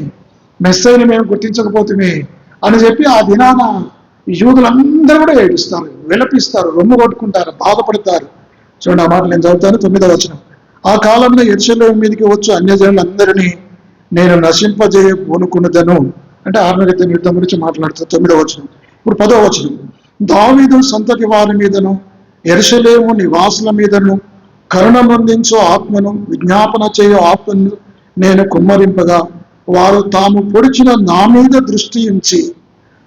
మెస్సయ్యని మేము గుర్తించకపోతుమే అని చెప్పి ఆ దినాన యూదులందరూ కూడా ఏడుస్తారు, విలపిస్తారు, రొమ్ము కొట్టుకుంటారు, బాధపడతారు. చూడండి ఆ మాట నేను చదువుతాను. 9వ వచనం. ఆ కాలంలో యెరూషలేము మీదకి వచ్చు అన్యజనులందరినీ నేను నశింపజేయ పూనుకున్నదను. అంటే ఆర్మగత్య యుద్ధం గురించి మాట్లాడుతారు. 9వ వచనం. ఇప్పుడు 10వ వచనం. దావీదు సంతతి వారి మీదను యెరూషలేము నివాసుల మీదను కరుణమందించు ఆత్మను, విజ్ఞాపన చేయు ఆత్మను నేను కుమ్మరింపగా వారు తాము పొడిచిన నా మీద దృష్టి ఉంచి,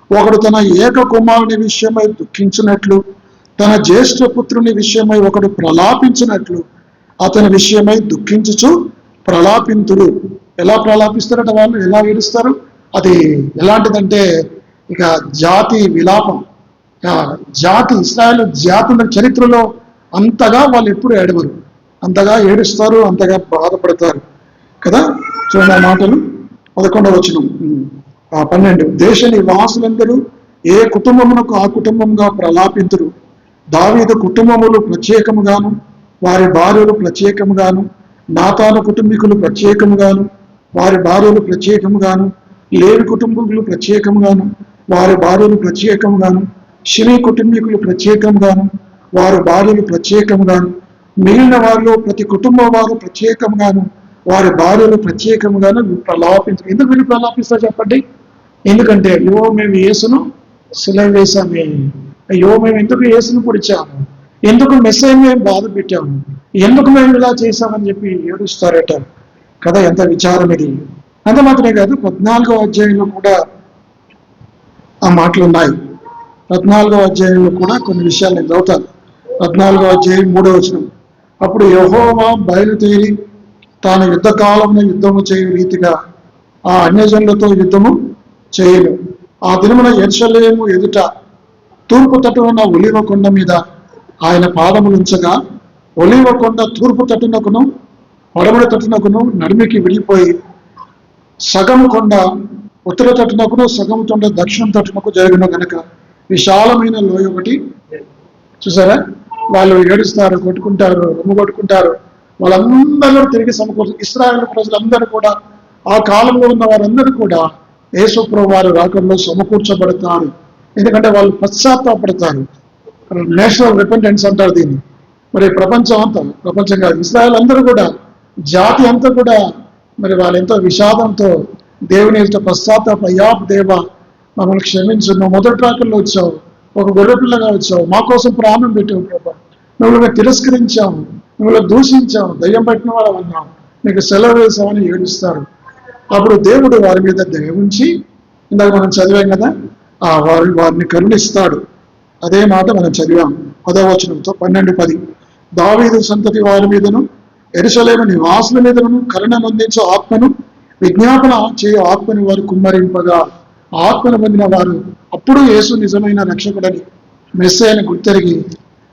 ఒకడు తన ఏక కుమారుని విషయమై దుఃఖించినట్లు, తన జ్యేష్ఠ పుత్రుని విషయమై ఒకడు ప్రలాపించినట్లు అతని విషయమై దుఃఖించుచు ప్రలాపింతుడు. ఎలా ప్రలాపిస్తారట వాళ్ళు? ఎలా ఏడుస్తారు? అది ఎలాంటిదంటే ఇక జాతి విలాపం. జాతి ఇశ్రాయేలు జాతుల చరిత్రలో అంతగా వాళ్ళు ఎప్పుడు ఏడవరు, అంతగా ఏడుస్తారు, అంతగా బాధపడతారు కదా. చూడండి ఆ మాటలు. 11వ వచనం. 12. దేశ నివాసులందరూ ఏ కుటుంబమునకు ఆ కుటుంబంగా ప్రలాపింతురు. దావీదు కుటుంబములు ప్రత్యేకముగాను, వారి భార్యలు ప్రత్యేకముగాను, నాతాను కుటుంబీకులు ప్రత్యేకముగాను, వారి భార్యలు ప్రత్యేకముగాను, లేవి కుటుంబీకులు ప్రత్యేకముగాను, వారి భార్యలు ప్రత్యేకముగాను, షిమీ కుటుంబీకులు ప్రత్యేకముగాను, వారి భార్యలు ప్రత్యేకముగాను, మిగిలిన వారిలో ప్రతి కుటుంబం వారు ప్రత్యేకంగాను వారి భార్యలు ప్రత్యేకంగాను ప్రలాపించారు. ఎందుకు వీళ్ళు ప్రలాపిస్తారు చెప్పండి? ఎందుకంటే అయ్యో మేము యేసును సిలువ వేసామే, అయ్యో మేము ఎందుకు యేసును పొడిచాము, ఎందుకు మెస్సయ్యను మేము బాధ పెట్టాము, ఎందుకు మేము ఇలా చేశామని చెప్పి ఏడుస్తారట కదా. ఎంత విచారం ఇది! అంత మాత్రమే కాదు, 14వ అధ్యాయంలో కూడా ఆ మాటలు ఉన్నాయి. 14వ అధ్యాయంలో కూడా కొన్ని విషయాలు నేను చదువుతాను. 14వ అధ్యాయం 3వ వచనం. అప్పుడు యెహోవా బయలుదేరి తాను యుద్ధకాలంలో యుద్ధము చేయు రీతిగా ఆ అన్యజనులతో యుద్ధము చేయను. ఆ దినమున యెరూషలేము ఎదుట తూర్పు తట్టున ఒలీవ కొండ మీద ఆయన పాదములుంచగా ఒలీవ కొండ తూర్పు తట్టునకును పడమటి తట్టునకును నడిమికి విడిపోయి సగము కొండ ఉత్తర తట్టునకును సగము కొండ దక్షిణం తట్టునకు జరుగును గనక విశాలమైన లోయ ఒకటి. చూసారా, వాళ్ళు ఏడుస్తారు, కొట్టుకుంటారు, రొమ్ము కొట్టుకుంటారు. వాళ్ళందరూ తిరిగి సమకూర్చు. ఇశ్రాయేలు ప్రజలందరూ కూడా, ఆ కాలంలో ఉన్న వారందరూ కూడా యేసు ప్రభువు వారి రాకడలో సమకూర్చబడతారు. ఎందుకంటే వాళ్ళు పశ్చాత్తాపడతారు. నేషనల్ రిపెంటెన్స్ అంటారు దీన్ని. మరి ప్రపంచం కాదు, ఇశ్రాయేల్ అందరూ కూడా, జాతి అంతా కూడా మరి వాళ్ళు ఎంతో విషాదంతో దేవుని యొక్క పశ్చాత్తాప, అయ్యా దేవ మమ్మల్ని క్షమించు, నువ్వు మొదటి రాకల్లో వచ్చావు, ఒక గొర్రెపిల్లగా వచ్చావు, మా కోసం ప్రాణం పెట్టావు ప్రభా, నువ్వు తిరస్కరించాము, నువ్వు దూషించావు, దయ్యం పట్టిన వాడు అన్నావు, నీకు సెలవు వేసామని ఏడుస్తారు. అప్పుడు దేవుడు వారి మీద దయ ఉంచి, ఇందాక మనం చదివాం కదా, వారిని కరుణిస్తాడు. అదే మాట మనం చదివాం 10వ వచనంతో 12:10. దావీదు సంతతి వారి మీదను యెరూషలేము నివాసుల మీదను కరుణనందించే ఆత్మను విజ్ఞాపన చేయు ఆత్మను వారు కుమ్మరింపగా ఆత్మను పొందిన వారు అప్పుడు యేసు నిజమైన రక్షకుడని మెస్సయ్యను గుర్తెరిగి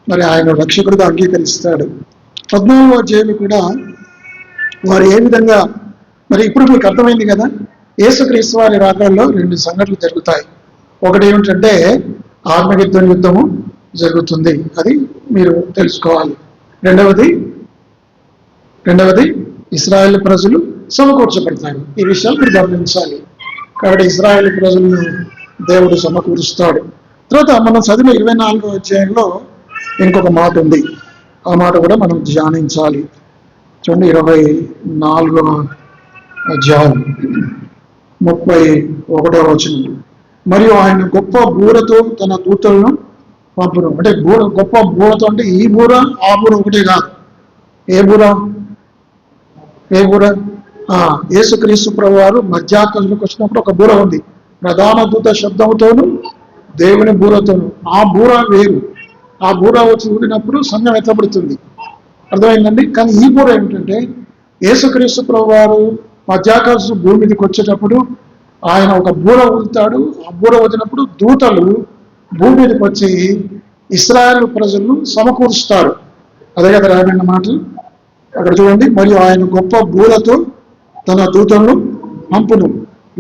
మరి ఆయన రక్షకుడిగా అంగీకరిస్తాడు. 14వ అధ్యాయం కూడా వారు ఏ విధంగా, మరి ఇప్పుడు మీకు అర్థమైంది కదా, యేసుక్రీస్తు వారి రాకడలో 2 సంఘటనలు జరుగుతాయి. ఒకటి ఏమిటంటే ఆర్మగెద్దోను యుద్ధము జరుగుతుంది, అది మీరు తెలుసుకోవాలి. రెండవది ఇశ్రాయేలు ప్రజలు సమకూర్చబడతారు. ఈ విషయాలు మీరు గమనించాలి. కాబట్టి ఇశ్రాయేలు ప్రజలను దేవుడు సమకూరుస్తాడు. తర్వాత మనం చదివిన 24వ అధ్యాయంలో ఇంకొక మాట ఉంది, ఆ మాట కూడా మనం ధ్యానించాలి. చూడండి, 24వ అధ్యాయం 31వ వచనం. మరియు ఆయన గొప్ప బూరతో తన దూతలను పంపును. అంటే గొప్ప బూరతో అంటే ఈ బూర ఆ బూర ఒకటే కాదు. ఏ బూర? యేసుక్రీస్తు ప్రభువారు మధ్యాకాశంలోకి వచ్చినప్పుడు ఒక బూర ఉంది, ప్రధాన దూత శబ్దంతోను దేవుని బూరతోను. ఆ బూర వేరు. ఆ బూర వచ్చి ఊడినప్పుడు సంఘం ఎత్తబడుతుంది. అర్థమైందండి? కానీ ఈ బూర ఏమిటంటే యేసుక్రీస్తు ప్రభువారు మధ్యాకాశం భూమి మీదకి వచ్చేటప్పుడు ఆయన ఒక బూర ఊదుతాడు. ఆ బూర వదిలినప్పుడు దూతలు భూమి మీదకి వచ్చి ఇశ్రాయేలు ప్రజలను సమకూరుస్తారు. అదే కదా రాయబడిన మాటలు అక్కడ చూడండి. మరియు ఆయన గొప్ప బూరతో తన దూతలను పంపును.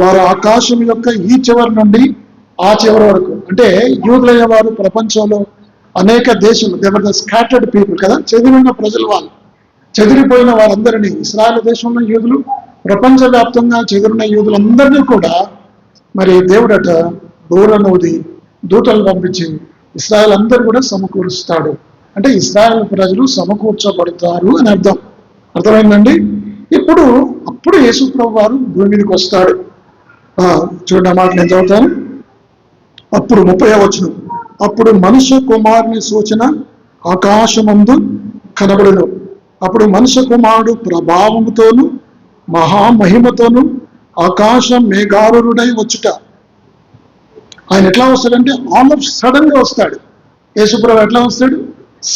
వారు ఆకాశం యొక్క ఈ చివరి నుండి ఆ చివరి వరకు, అంటే యూదులైన వారు ప్రపంచంలో అనేక దేశాలు, దేవర్ ద స్కాటర్డ్ పీపుల్ కదా, చెదిరిన ప్రజలు, వాళ్ళు చెదిరిపోయిన వారందరినీ, ఇశ్రాయేలు దేశంలో యూదులు, ప్రపంచవ్యాప్తంగా చెదిరిన యూదులందరినీ కూడా మరి దేవుడట బూరనూది దూతలు పంపించి ఇశ్రాయేల్ అందరూ కూడా సమకూరుస్తాడు. అంటే ఇశ్రాయేల్ ప్రజలు సమకూర్చబడతారు అని అర్థం. అర్థమైందండి? అప్పుడు యేసు ప్రభు వారు భూమి మీదకి వస్తాడు. చూడండి, మాట నేను చదువుతాను. అప్పుడు 30వ వచనం. అప్పుడు మనుష్య కుమారుని సూచన ఆకాశమందు కనబడును. అప్పుడు మనుష్య కుమారుడు ప్రభావముతోను మహామహిమతోను ఆకాశం మేఘారుడై వచ్చుట. ఆయన ఎట్లా వస్తాడంటే ఆల్ ఆఫ్ సడన్ గా వస్తాడు. యేసుప్రభు ఎట్లా వస్తాడు?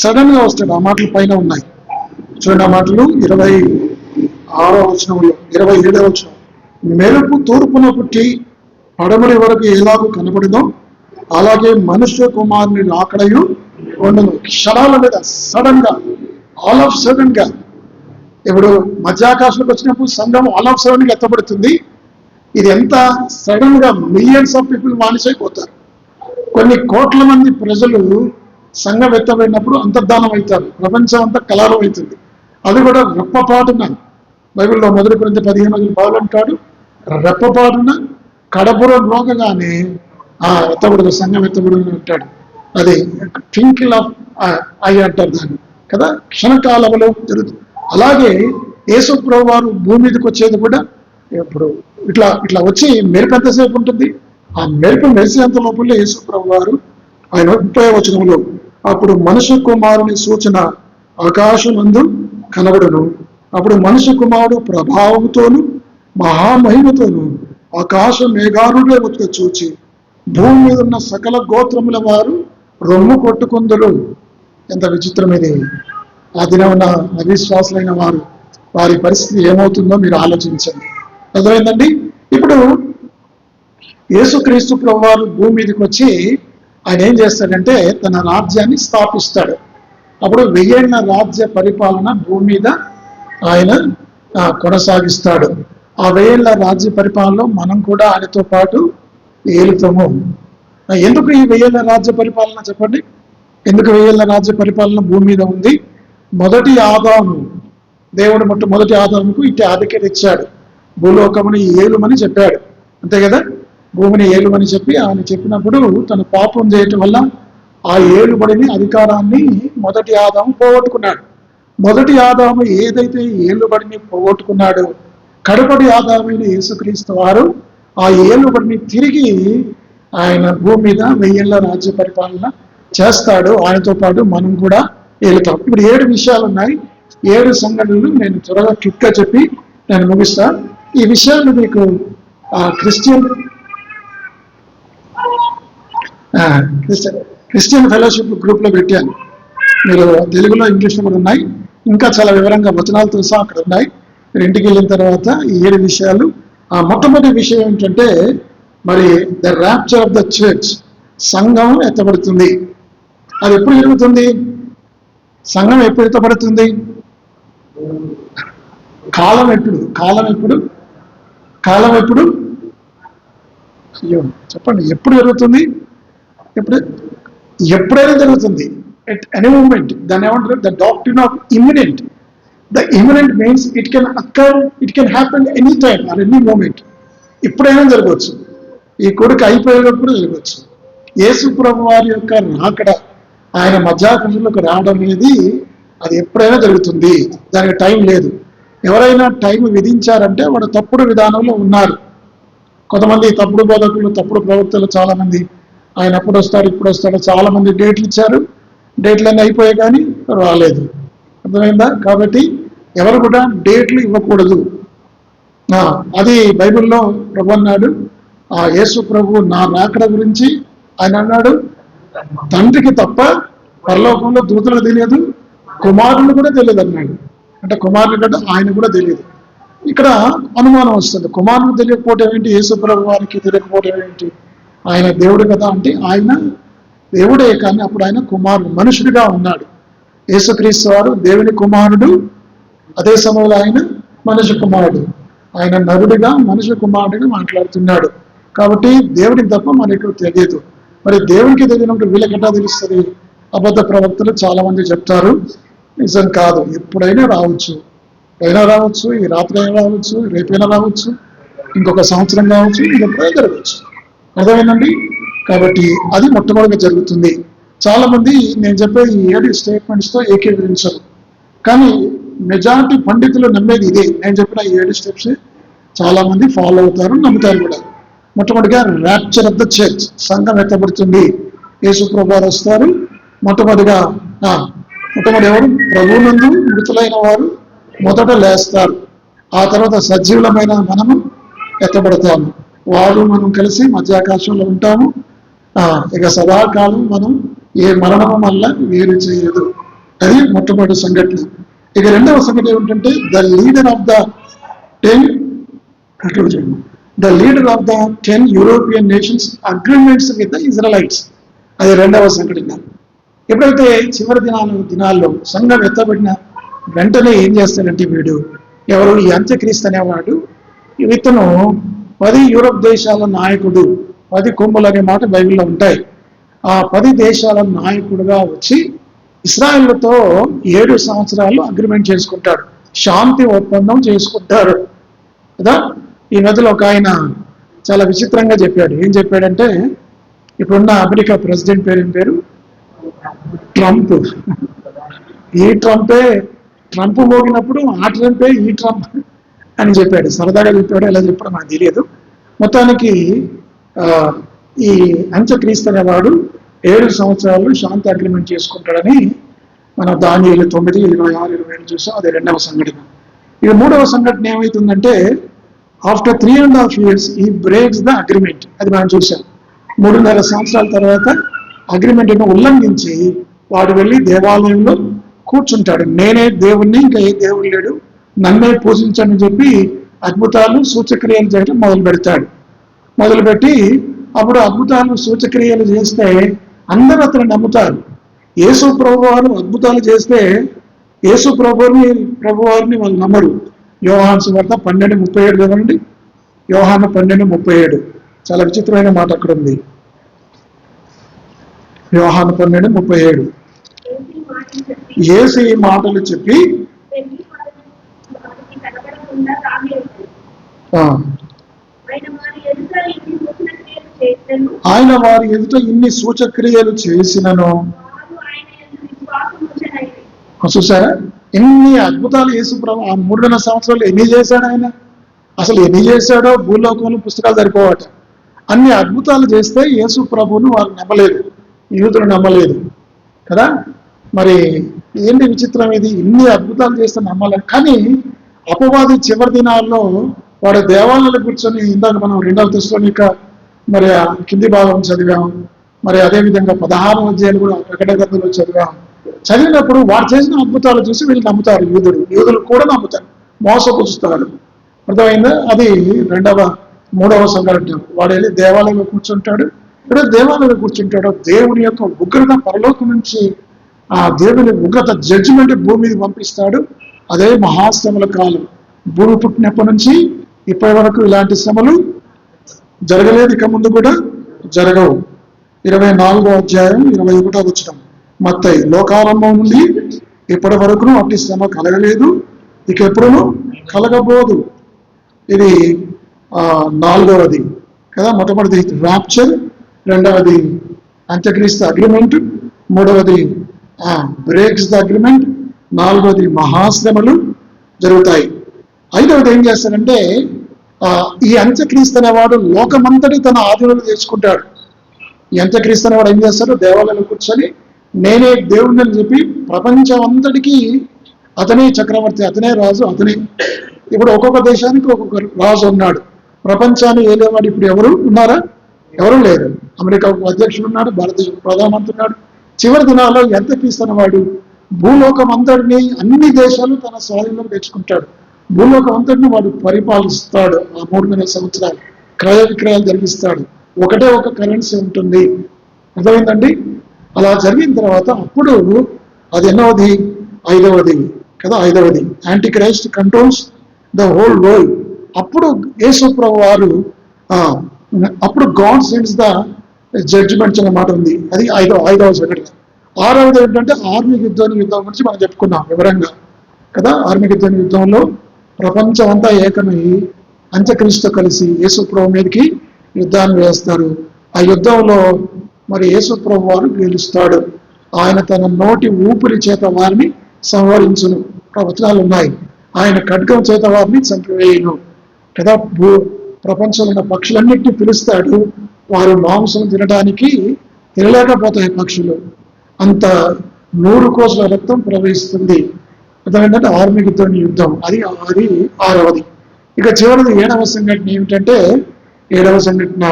సడన్ గా వస్తాడు. ఆ మాటలు పైన ఉన్నాయి చూడండి. ఆ మాటలు 26వ వచనంలో 27వ వచనం. మెరుపు తూర్పున పుట్టి పడమటి వరకు ఎలాగో కనబడిందో అలాగే మనుష్య కుమారుని రాకడయు ఉండను. క్షణాల మీద సడన్ గా, ఆల్ ఆఫ్ సడన్ గా. ఇప్పుడు మధ్యాకాశంలోకి వచ్చినప్పుడు సంఘం ఆల్ ఆఫ్ సడన్ గా ఎత్తబడుతుంది. ఇది ఎంత సడన్ గా, మిలియన్స్ ఆఫ్ పీపుల్ మానిసైపోతారు. కొన్ని కోట్ల మంది ప్రజలు సంఘం ఎత్తబడినప్పుడు అంతర్ధానం అవుతారు. ప్రపంచం అంతా కలరం అవుతుంది. అది కూడా రెప్పపాటున. బైబిల్లో 1 కొరింథీ 15 పౌలు అంటాడు, రెప్పపాటున కడపుర మ్రోగగానే ఎత్తబడుతుంది, సంఘం ఎత్తబడుతుంది అంటాడు. అది ట్వింకిల్ ఆఫ్ ఐ అంటారు దాన్ని. కదా, క్షణకాలంలో జరుగుతుంది. అలాగే యేసు ప్రభు వారు భూమి మీదకి వచ్చేది కూడా ఇప్పుడు ఇట్లా ఇట్లా వచ్చి మెరుపు ఎంతసేపు ఉంటుంది, ఆ మెరుపు మెరిసేంత లోపల యేసు ప్రభు వారు ఆయన 30వ వచనంలో అప్పుడు మనుష్య కుమారుని సూచన ఆకాశమందు కనబడును, అప్పుడు మనుష్య కుమారుడు ప్రభావంతోను మహామహిమతోను ఆకాశ మేఘారుడే వచ్చి చూచి భూమి మీద ఉన్న సకల గోత్రముల వారు రొమ్ము కొట్టుకుందరు. ఎంత విచిత్రం ఇది! ఆ దినం ఉన్న అవిశ్వాసులైన వారు వారి పరిస్థితి ఏమవుతుందో మీరు ఆలోచించండి. అర్థమైందండి? ఇప్పుడు యేసుక్రీస్తు ప్రభువారు భూమి మీదకి వచ్చి ఆయన ఏం చేస్తాడంటే తన రాజ్యాన్ని స్థాపిస్తాడు. అప్పుడు 1000 ఏళ్ల రాజ్య పరిపాలన భూమి మీద ఆయన కొనసాగిస్తాడు. ఆ 1000 ఏళ్ల రాజ్య పరిపాలనలో మనం కూడా ఆయనతో పాటు ఏలుతాము. ఎందుకు ఈ 1000 ఏళ్ల రాజ్య పరిపాలన చెప్పండి? ఎందుకు 1000 ఏళ్ల రాజ్య పరిపాలన భూమి మీద ఉంది? మొదటి ఆదాము, దేవుడు మొట్టమొదటి ఆదాముకు ఇటు అధికారం ఇచ్చాడు, భూలోకముని ఏలుమని చెప్పాడు, అంతే కదా. భూమిని ఏలుమని చెప్పి ఆయన చెప్పినప్పుడు తన పాపం చేయటం వల్ల ఆ ఏలుబడిని అధికారాన్ని మొదటి ఆదాము పోగొట్టుకున్నాడు. మొదటి ఆదాము ఏదైతే ఏలుబడిని పోగొట్టుకున్నాడో కడపటి ఆదామైన యేసుక్రీస్తు వారు ఆ ఏలుబడిని తిరిగి ఆయన భూమి మీద 1000 ఏళ్ల రాజ్య పరిపాలన చేస్తాడు. ఆయనతో పాటు మనం కూడా ఏలుతాం. ఇప్పుడు 7 విషయాలు ఉన్నాయి. 7 సంఘటనలు నేను త్వరగా క్లిక్గా చెప్పి నేను ముగిస్తా. ఈ విషయాలు మీకు క్రిస్టియన్ ఫెలోషిప్ గ్రూప్లో పెట్టాను. మీరు తెలుగులో ఇంగ్లీష్లో కూడా ఉన్నాయి. ఇంకా చాలా వివరంగా వచనాలతో సహా అక్కడ ఉన్నాయి. మీరు ఇంటికి వెళ్ళిన తర్వాత ఈ 7 విషయాలు. ఆ మొట్టమొదటి విషయం ఏంటంటే మరి the rapture of the church, సంఘం ఎత్తబడుతుంది. అది ఎప్పుడు జరుగుతుంది? సంఘం ఎప్పుడు ఎత్తబడుతుంది? కాలం ఎప్పుడు? అయ్యో చెప్పండి, ఎప్పుడు జరుగుతుంది? ఎప్పుడైనా జరుగుతుంది, ఎట్ ఎనీ మూమెంట్. దాన్ని ఏమంటారు? The doctrine of imminent. The imminent means it can occur, it can happen any time or any moment. ఎప్పుడైనా జరగవచ్చు. ఈ కొడుకు అయిపోయేటప్పుడు జరగవచ్చు. యేసు ప్రభు వారి యొక్క రాకడ, ఆయన మధ్యాకాశంలోకి రావడం అనేది అది ఎప్పుడైనా జరుగుతుంది. దానికి టైం లేదు. ఎవరైనా టైం విధించారంటే వాడు తప్పుడు విధానంలో ఉన్నారు. కొంతమంది తప్పుడు బోధకులు, తప్పుడు ప్రవక్తలు చాలా మంది ఆయన అప్పుడు వస్తాడు ఇప్పుడు వస్తాడు చాలా మంది డేట్లు ఇచ్చారు. డేట్లన్నీ అయిపోయాయి కానీ రాలేదు. అర్థమైందా? కాబట్టి ఎవరు కూడా డేట్లు ఇవ్వకూడదు. అది బైబిల్లో ప్రభు అన్నాడు. ఆ యేసు ప్రభు నా రాకడ గురించి ఆయన అన్నాడు, తండ్రికి తప్ప పరలోకంలో దూతలకు తెలియదు, కుమారులు కూడా తెలియదు అన్నాడు. అంటే కుమారులు కంటే ఆయన కూడా తెలియదు. ఇక్కడ అనుమానం వస్తుంది, కుమారుడు తెలియకపోవడం ఏంటి, యేసు ప్రభు వారికి తెలియకపోవడం ఏంటి? ఆయన దేవుడు కదా అంటే ఆయన దేవుడే, కానీ అప్పుడు ఆయన కుమారుడు, మనుషుడిగా ఉన్నాడు. యేసుక్రీస్తు వారు దేవుని కుమారుడు, అదే సమయంలో ఆయన మనుష్య కుమారుడు. ఆయన నరుడిగా మనుష్య కుమారుడిగా మాట్లాడుతున్నాడు. కాబట్టి దేవుడికి తప్ప మనకు తెలియదు. మరి దేవుడికి తెలియనప్పుడు వీళ్ళకెట్టా తెలుస్తుంది? అబద్ధ ప్రవక్తలు చాలా మంది చెప్తారు. నిజం కాదు. ఎప్పుడైనా రావచ్చు, ఈ రాత్రి అయినా రావచ్చు, రేపైనా రావచ్చు, ఇంకొక సంవత్సరం కావచ్చు, ఇంకెప్పుడైనా జరగవచ్చు. అర్థమైందండి? కాబట్టి అది మొట్టమొదటిగా జరుగుతుంది. చాలా మంది నేను చెప్పే ఈ 7 స్టేట్మెంట్స్తో ఏకీభవించరు, కానీ మెజారిటీ పండితులు నమ్మేది ఇదే. నేను చెప్పిన ఈ 7 స్టెప్స్ చాలా మంది ఫాలో అవుతారు, నమ్ముతారు కూడా. మొట్టమొదటిగా ర్యాప్చర్ ఆఫ్ ద చర్చ్, సంఘం ఎత్తబడుతుంది. యేసు ప్రభువారు వస్తారు. మొట్టమొదటి ఎవరు? ప్రభువునందు మృతులైన వారు మొదట లేస్తారు. ఆ తర్వాత సజీవులమైన మనము ఎత్తబడతాము. వారు మనం కలిసి మధ్యాకాశంలో ఉంటాము. ఇక సదాకాలం మనం ఏ మరణము వల్ల వేరు చేయదు. అది మొట్టమొదటి సంఘటన. ఇక రెండవ సంఘటన ఏమిటంటే the leader of the 10 European nations agreements with the Israelites. అది రెండవ సంఘటన. ఎప్పుడైతే చివరి దినాల్లో సంఘం ఎత్తబడిన వెంటనే ఏం చేస్తాడంటే వీడు ఎవరు? ఈ అంత్యక్రీస్తు అనేవాడు, ఇతను 10 యూరోప్ దేశాల నాయకుడు. 10 కొమ్ములు అనే మాట బైబిల్లో ఉంటాయి. ఆ 10 దేశాల నాయకుడుగా వచ్చి ఇశ్రాయేలుతో 7 సంవత్సరాలు అగ్రిమెంట్ చేసుకుంటాడు, శాంతి ఒప్పందం చేసుకుంటారు కదా. ఈ మధ్యలో ఒక ఆయన చాలా విచిత్రంగా చెప్పాడు. ఏం చెప్పాడంటే, ఇప్పుడున్న అమెరికా ప్రెసిడెంట్ పేరు ట్రంప్. ఈ ట్రంప్ మోగినప్పుడు ఆ ట్రంపే ఈ ట్రంప్ అని చెప్పాడు. సరదాగా చెప్పాడు, ఎలా చెప్పాడో నాకు తెలియదు. మొత్తానికి ఈ అంత్యక్రీస్తు అనేవాడు 7 సంవత్సరాలు శాంతి అగ్రిమెంట్ చేసుకుంటాడని మనం దానియేలు 9, 26, 27 చూసాం. అది 2వ సంఘటన. ఇక 3వ సంఘటన ఏమవుతుందంటే, ఆఫ్టర్ 3.5 years ఈ బ్రేక్స్ ద అగ్రిమెంట్. అది మనం చూసాం. 3.5 సంవత్సరాల తర్వాత అగ్రిమెంట్ను ఉల్లంఘించి వాడు వెళ్ళి దేవాలయంలో కూర్చుంటాడు. నేనే దేవుణ్ణి, ఇంకా ఏ దేవుడు లేడు, నన్నే పూజించని చెప్పి అద్భుతాలు సూచక్రియలు చేయడం మొదలుపెట్టి అప్పుడు అద్భుతాలు సూచక్రియలు చేస్తే అందరూ అతను నమ్ముతారు. యేసు ప్రభు వారు అద్భుతాలు చేస్తే యేసు ప్రభువారిని వాళ్ళు నమ్మరు. యోహాను సువార్త 12:37 చదవండి. యోహాను 12:37 చాలా విచిత్రమైన మాట అక్కడ ఉంది. యోహాను 12:37 యేసు ఈ మాటలు చెప్పి ఆయన వారి ఎదుట ఇన్ని సూచక్రియలు చేసినను, చూసారా ఎన్ని అద్భుతాలు యేసు ప్రభు ఆ 3.5 సంవత్సరాలు ఎన్ని చేశాడు ఆయన. అసలు ఎన్ని చేశాడో భూలోకంలో పుస్తకాలు సరిపోవట. అన్ని అద్భుతాలు చేస్తే యేసు ప్రభువును వారు నమ్మలేదు, యూదులు నమ్మలేదు కదా. మరి ఏంటి విచిత్రం ఇది, ఇన్ని అద్భుతాలు చేస్తే నమ్మలేదు. కానీ అపవాది చివరి దినాల్లో వాడు దేవాలయాలు కూర్చొని, ఇందాక మనం 2వ తెస్సలోనిక మరి కింది భాగం చదివాం. మరి అదేవిధంగా 16వ అధ్యాయాలు కూడా ప్రకటన గ్రంథంలో చదివినప్పుడు వాడు చేసిన అద్భుతాలు చూసి వీళ్ళు నమ్ముతారు. యూదులు కూడా నమ్ముతారు, మోసపుచ్చుతారు. అర్థమైందా? అది 3వ సంఘటన. వాడు వెళ్ళి దేవాలయంలో కూర్చుంటాడు. ఇప్పుడు దేవాలయంలో కూర్చుంటాడు, దేవుని యొక్క ఉగ్రత పరలోకం నుంచి ఆ దేవుని ఉగ్రత జడ్జిమెంట్ భూమి మీద పంపిస్తాడు. అదే మహాశ్రమల కాలం. భూమి పుట్టినప్పటి నుంచి ఇప్పటి వరకు ఇలాంటి శ్రమలు జరగలేదు, ఇక ముందు కూడా జరగవు. 24వ అధ్యాయం 21వ వచనం. మత్తయి లోకారంభం నుండి ఇప్పటి వరకు అట్టి శ్రమ కలగలేదు, ఇక ఎప్పుడూ కలగబోదు. ఇది 4వది కదా. మొట్టమొదటిది ర్యాప్చర్, 2వది అంత్యక్రీస్తు అగ్రిమెంట్, 3వది బ్రేక్స్ ద అగ్రిమెంట్, 4వది మహాశ్రమలు జరుగుతాయి. 5వది ఏం చేస్తాడంటే, ఈ అంత్యక్రీస్తు అనేవాడు లోకమంతటి తన ఆధీనంలో తెచ్చుకుంటాడు. ఈ అంత్యక్రీస్తు అనేవాడు ఏం చేస్తాడు, దేవాలయంలో కూర్చొని నేనే దేవుడిని అని చెప్పి ప్రపంచం అంతటికీ అతనే చక్రవర్తి, అతనే రాజు, అతనే. ఇప్పుడు ఒక్కొక్క దేశానికి ఒక్కొక్క రాజు ఉన్నాడు. ప్రపంచాన్ని ఏలేవాడు ఇప్పుడు ఎవరు ఉన్నారా? ఎవరు లేరు. అమెరికాకు అధ్యక్షుడు ఉన్నాడు, భారతదేశం ప్రధానమంత్రి ఉన్నాడు. చివరి దినాల్లో అంత్యక్రీస్తు అనేవాడు భూలోకం అంతటిని, అన్ని దేశాలు తన స్వాధీనంలో తెచ్చుకుంటాడు. భూలోకం అంతటిని వాడు పరిపాలిస్తాడు. ఆ 3.5 సంవత్సరాలు క్రయ విక్రయాలు జరిగిస్తాడు. ఒకటే ఒక కరెన్సీ ఉంటుంది. అర్థమైందండి? అలా జరిగిన తర్వాత అప్పుడు అది ఎన్నవది? 5వది కదా. 5వది antichrist controls the whole world. అప్పుడు యేసు ప్రభు వారు అప్పుడు గాడ్ సెండ్స్ ద జడ్జిమెంట్స్ అనే మాట ఉంది. అది 5వ సంఘటన. 6వది ఏంటంటే ఆర్మిక్ యుద్ధం గురించి మనం చెప్పుకున్నాం వివరంగా కదా. ఆర్మిక్ యుద్ధంలో ప్రపంచం అంతా ఏకమై అంత్యక్రీస్తు కలిసి యేసు ప్రభు మీదకి యుద్ధాన్ని వేస్తారు. ఆ యుద్ధంలో మరి యేసు ప్రభు వారు గెలుస్తాడు. ఆయన తన నోటి ఊపిరి చేత వారిని సంహరించును వచనాలు ఉన్నాయి. ఆయన ఖడ్గం చేత వారిని చంపివేయును కదా. ప్రపంచంలో ఉన్న పక్షులన్నింటినీ పిలుస్తాడు. వారు మాంసం తినడానికి తినలేకపోతాయి పక్షులు. అంత 100 కోట్ల రక్తం ప్రవహిస్తుంది. అదేంటంటే ఆర్మిక్ యుద్ధం. అది 6వది. ఇక చివరిది 7వ సంఘటన ఏమిటంటే, 7వ సంఘటన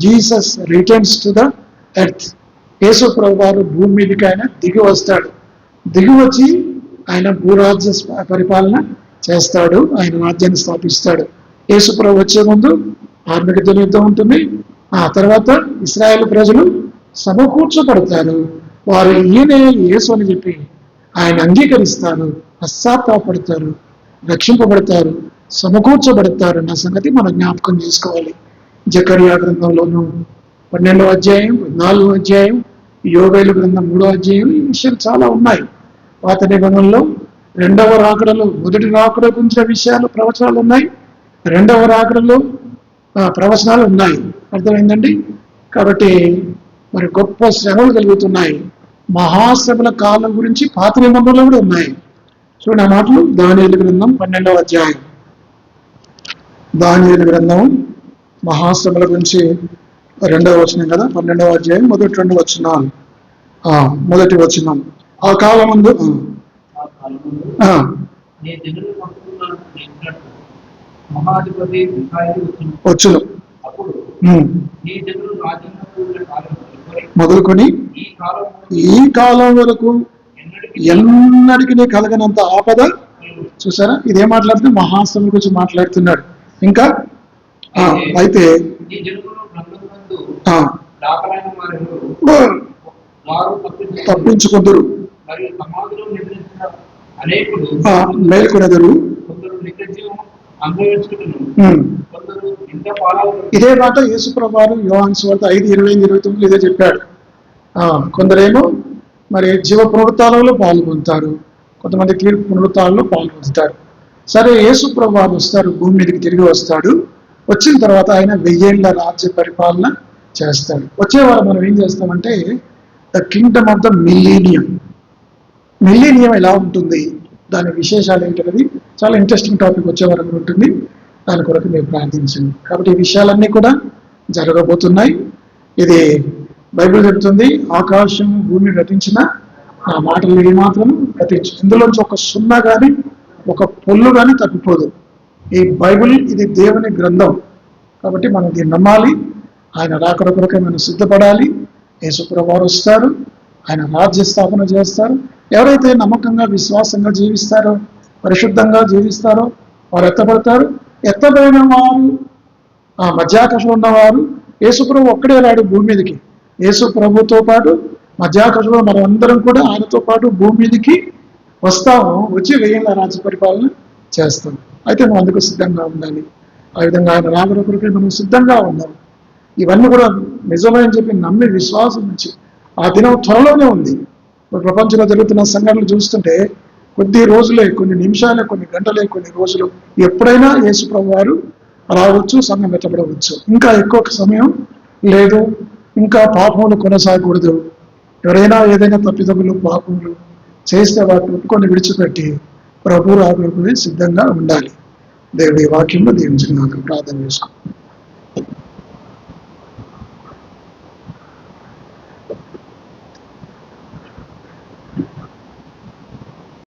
Jesus returns to the earth. యేసు ప్రభు వారు భూమి మీదకి ఆయన దిగి వస్తాడు. దిగి వచ్చి ఆయన భూరాజ్య పరిపాలన చేస్తాడు. ఆయన రాజ్యాన్ని స్థాపిస్తాడు. యేసు ప్రభు వచ్చే ముందు ఆర్మిక యుద్ధం ఉంటుంది. ఆ తర్వాత ఇశ్రాయేలు ప్రజలు సమకూర్చబడతారు. వారు ఈయనే యేసు అని చెప్పి ఆయన అంగీకరిస్తారు, పశ్చాత్తాపడతారు, రక్షింపబడతారు, సమకూర్చబడతారు అన్న సంగతి మనం జ్ఞాపకం చేసుకోవాలి. జకర్యా గ్రంథంలోను 12వ అధ్యాయం, 4వ అధ్యాయం, యోవేలు గ్రంథం 3వ అధ్యాయం, ఈ విషయాలు చాలా ఉన్నాయి. పాత నిబంధనలో 2వ రాకడలో, మొదటి రాకడ గురించిన విషయాలు ప్రవచనాలు ఉన్నాయి. 2వ రాకడలో ప్రవచనాలు ఉన్నాయి. అర్థమైందండి? కాబట్టి మరి గొప్ప శ్రమలు కలుగుతున్నాయి. మహాశ్రమల కాలం గురించి పాత నిబంధనలు కూడా ఉన్నాయి. చూడండి ఆ మాటలు, దానియేలు గ్రంథం 12వ అధ్యాయం. దానియేలు గ్రంథం మహాశ్రమల గురించి 2వ వచనం కదా, 12వ అధ్యాయం మొదటి 2 వచనాలు. మొదటి వచనం, ఆ కాలం ముందు వచ్చును మొదలుకొని ఈ కాలం వరకు ఎన్నటికీ కలగనంత ఆపద. చూసారా, ఇదే మాట్లాడుతూ మహాశ్రమం గురించి మాట్లాడుతున్నాడు. ఇంకా అయితే తప్పించుకుందరు, మేల్కొనెదరు. ఇదే మాట యేసుప్రభువారు యోహాను సువార్త 5:28-29 ఇదే చెప్పాడు. కొందరేమో మరి జీవ పునరుత్థానంలో పాల్గొంటారు, కొంతమంది తీర్పు పునరుత్థానంలో పాల్గొంటారు. సరే, యేసుప్రభువారు వస్తారు, భూమి మీదకి తిరిగి వస్తాడు. వచ్చిన తర్వాత ఆయన 1000 ఏళ్ల రాజ్య పరిపాలన చేస్తాడు. వచ్చేవారు మనం ఏం చేస్తామంటే the Kingdom of the millennium. Millennium ఎలా ఉంటుంది, దాని విశేషాలు ఏంటనేది చాలా ఇంట్రెస్టింగ్ టాపిక్ వచ్చే వరకు ఉంటుంది. దాని కొరకు మీరు ప్రార్థించండి. కాబట్టి ఈ విషయాలన్నీ కూడా జరగబోతున్నాయి. ఇది బైబిల్ చెప్తుంది, ఆకాశం భూమి గతించిన ఆ మాటలు ఏమాత్రం గతించు, ఇందులోంచి ఒక సున్నా కానీ ఒక పొల్లు కానీ తప్పిపోదు. ఈ బైబిల్ ఇది దేవుని గ్రంథం కాబట్టి మనం దీన్ని నమ్మాలి. ఆయన రాకడ కొరకే మనం సిద్ధపడాలి. యేసుప్రభువారు వస్తారు, ఆయన రాజ్య స్థాపన చేస్తారు. ఎవరైతే నమ్మకంగా విశ్వాసంగా జీవిస్తారో, పరిశుద్ధంగా జీవిస్తారో వారు ఎత్తబడతారు. ఎత్తబడిన వారు, ఆ మధ్యాకాశంలో ఉన్నవారు, యేసుప్రభు ఒక్కడే రాడు భూమి మీదకి. యేసుప్రభుతో పాటు మధ్యాకాశంలో మనం అందరం కూడా ఆయనతో పాటు భూమి మీదకి వస్తాము, వచ్చి 1000 ఏళ్ల రాజ్య పరిపాలన చేస్తాం. అయితే మనం అందుకు సిద్ధంగా ఉండాలి. ఆ విధంగా ఆయన రాకడ కొరకే మనం సిద్ధంగా ఉండాలి. ఇవన్నీ కూడా నిజమని చెప్పి నమ్మి విశ్వాసం నుంచి ఆ దినం త్వరలోనే ఉంది. ప్రపంచంలో జరుగుతున్న సంఘటనలు చూస్తుంటే కొద్ది రోజులే, కొన్ని నిమిషాలే, కొన్ని గంటలే, కొన్ని రోజులు, ఎప్పుడైనా యేసుప్రభు వారు రావచ్చు, సంఘం ఎత్తబడవచ్చు. ఇంకా ఎక్కువ సమయం లేదు. ఇంకా పాపములు కొనసాగకూడదు. ఎవరైనా ఏదైనా తప్పిదములు పాపములు చేస్తే వాటిని ఒప్పుకొని విడిచిపెట్టి ప్రభు రాకడకు సిద్ధంగా ఉండాలి. దేవుడి వాక్యంలో దీవించిన ప్రార్థన చేసుకో.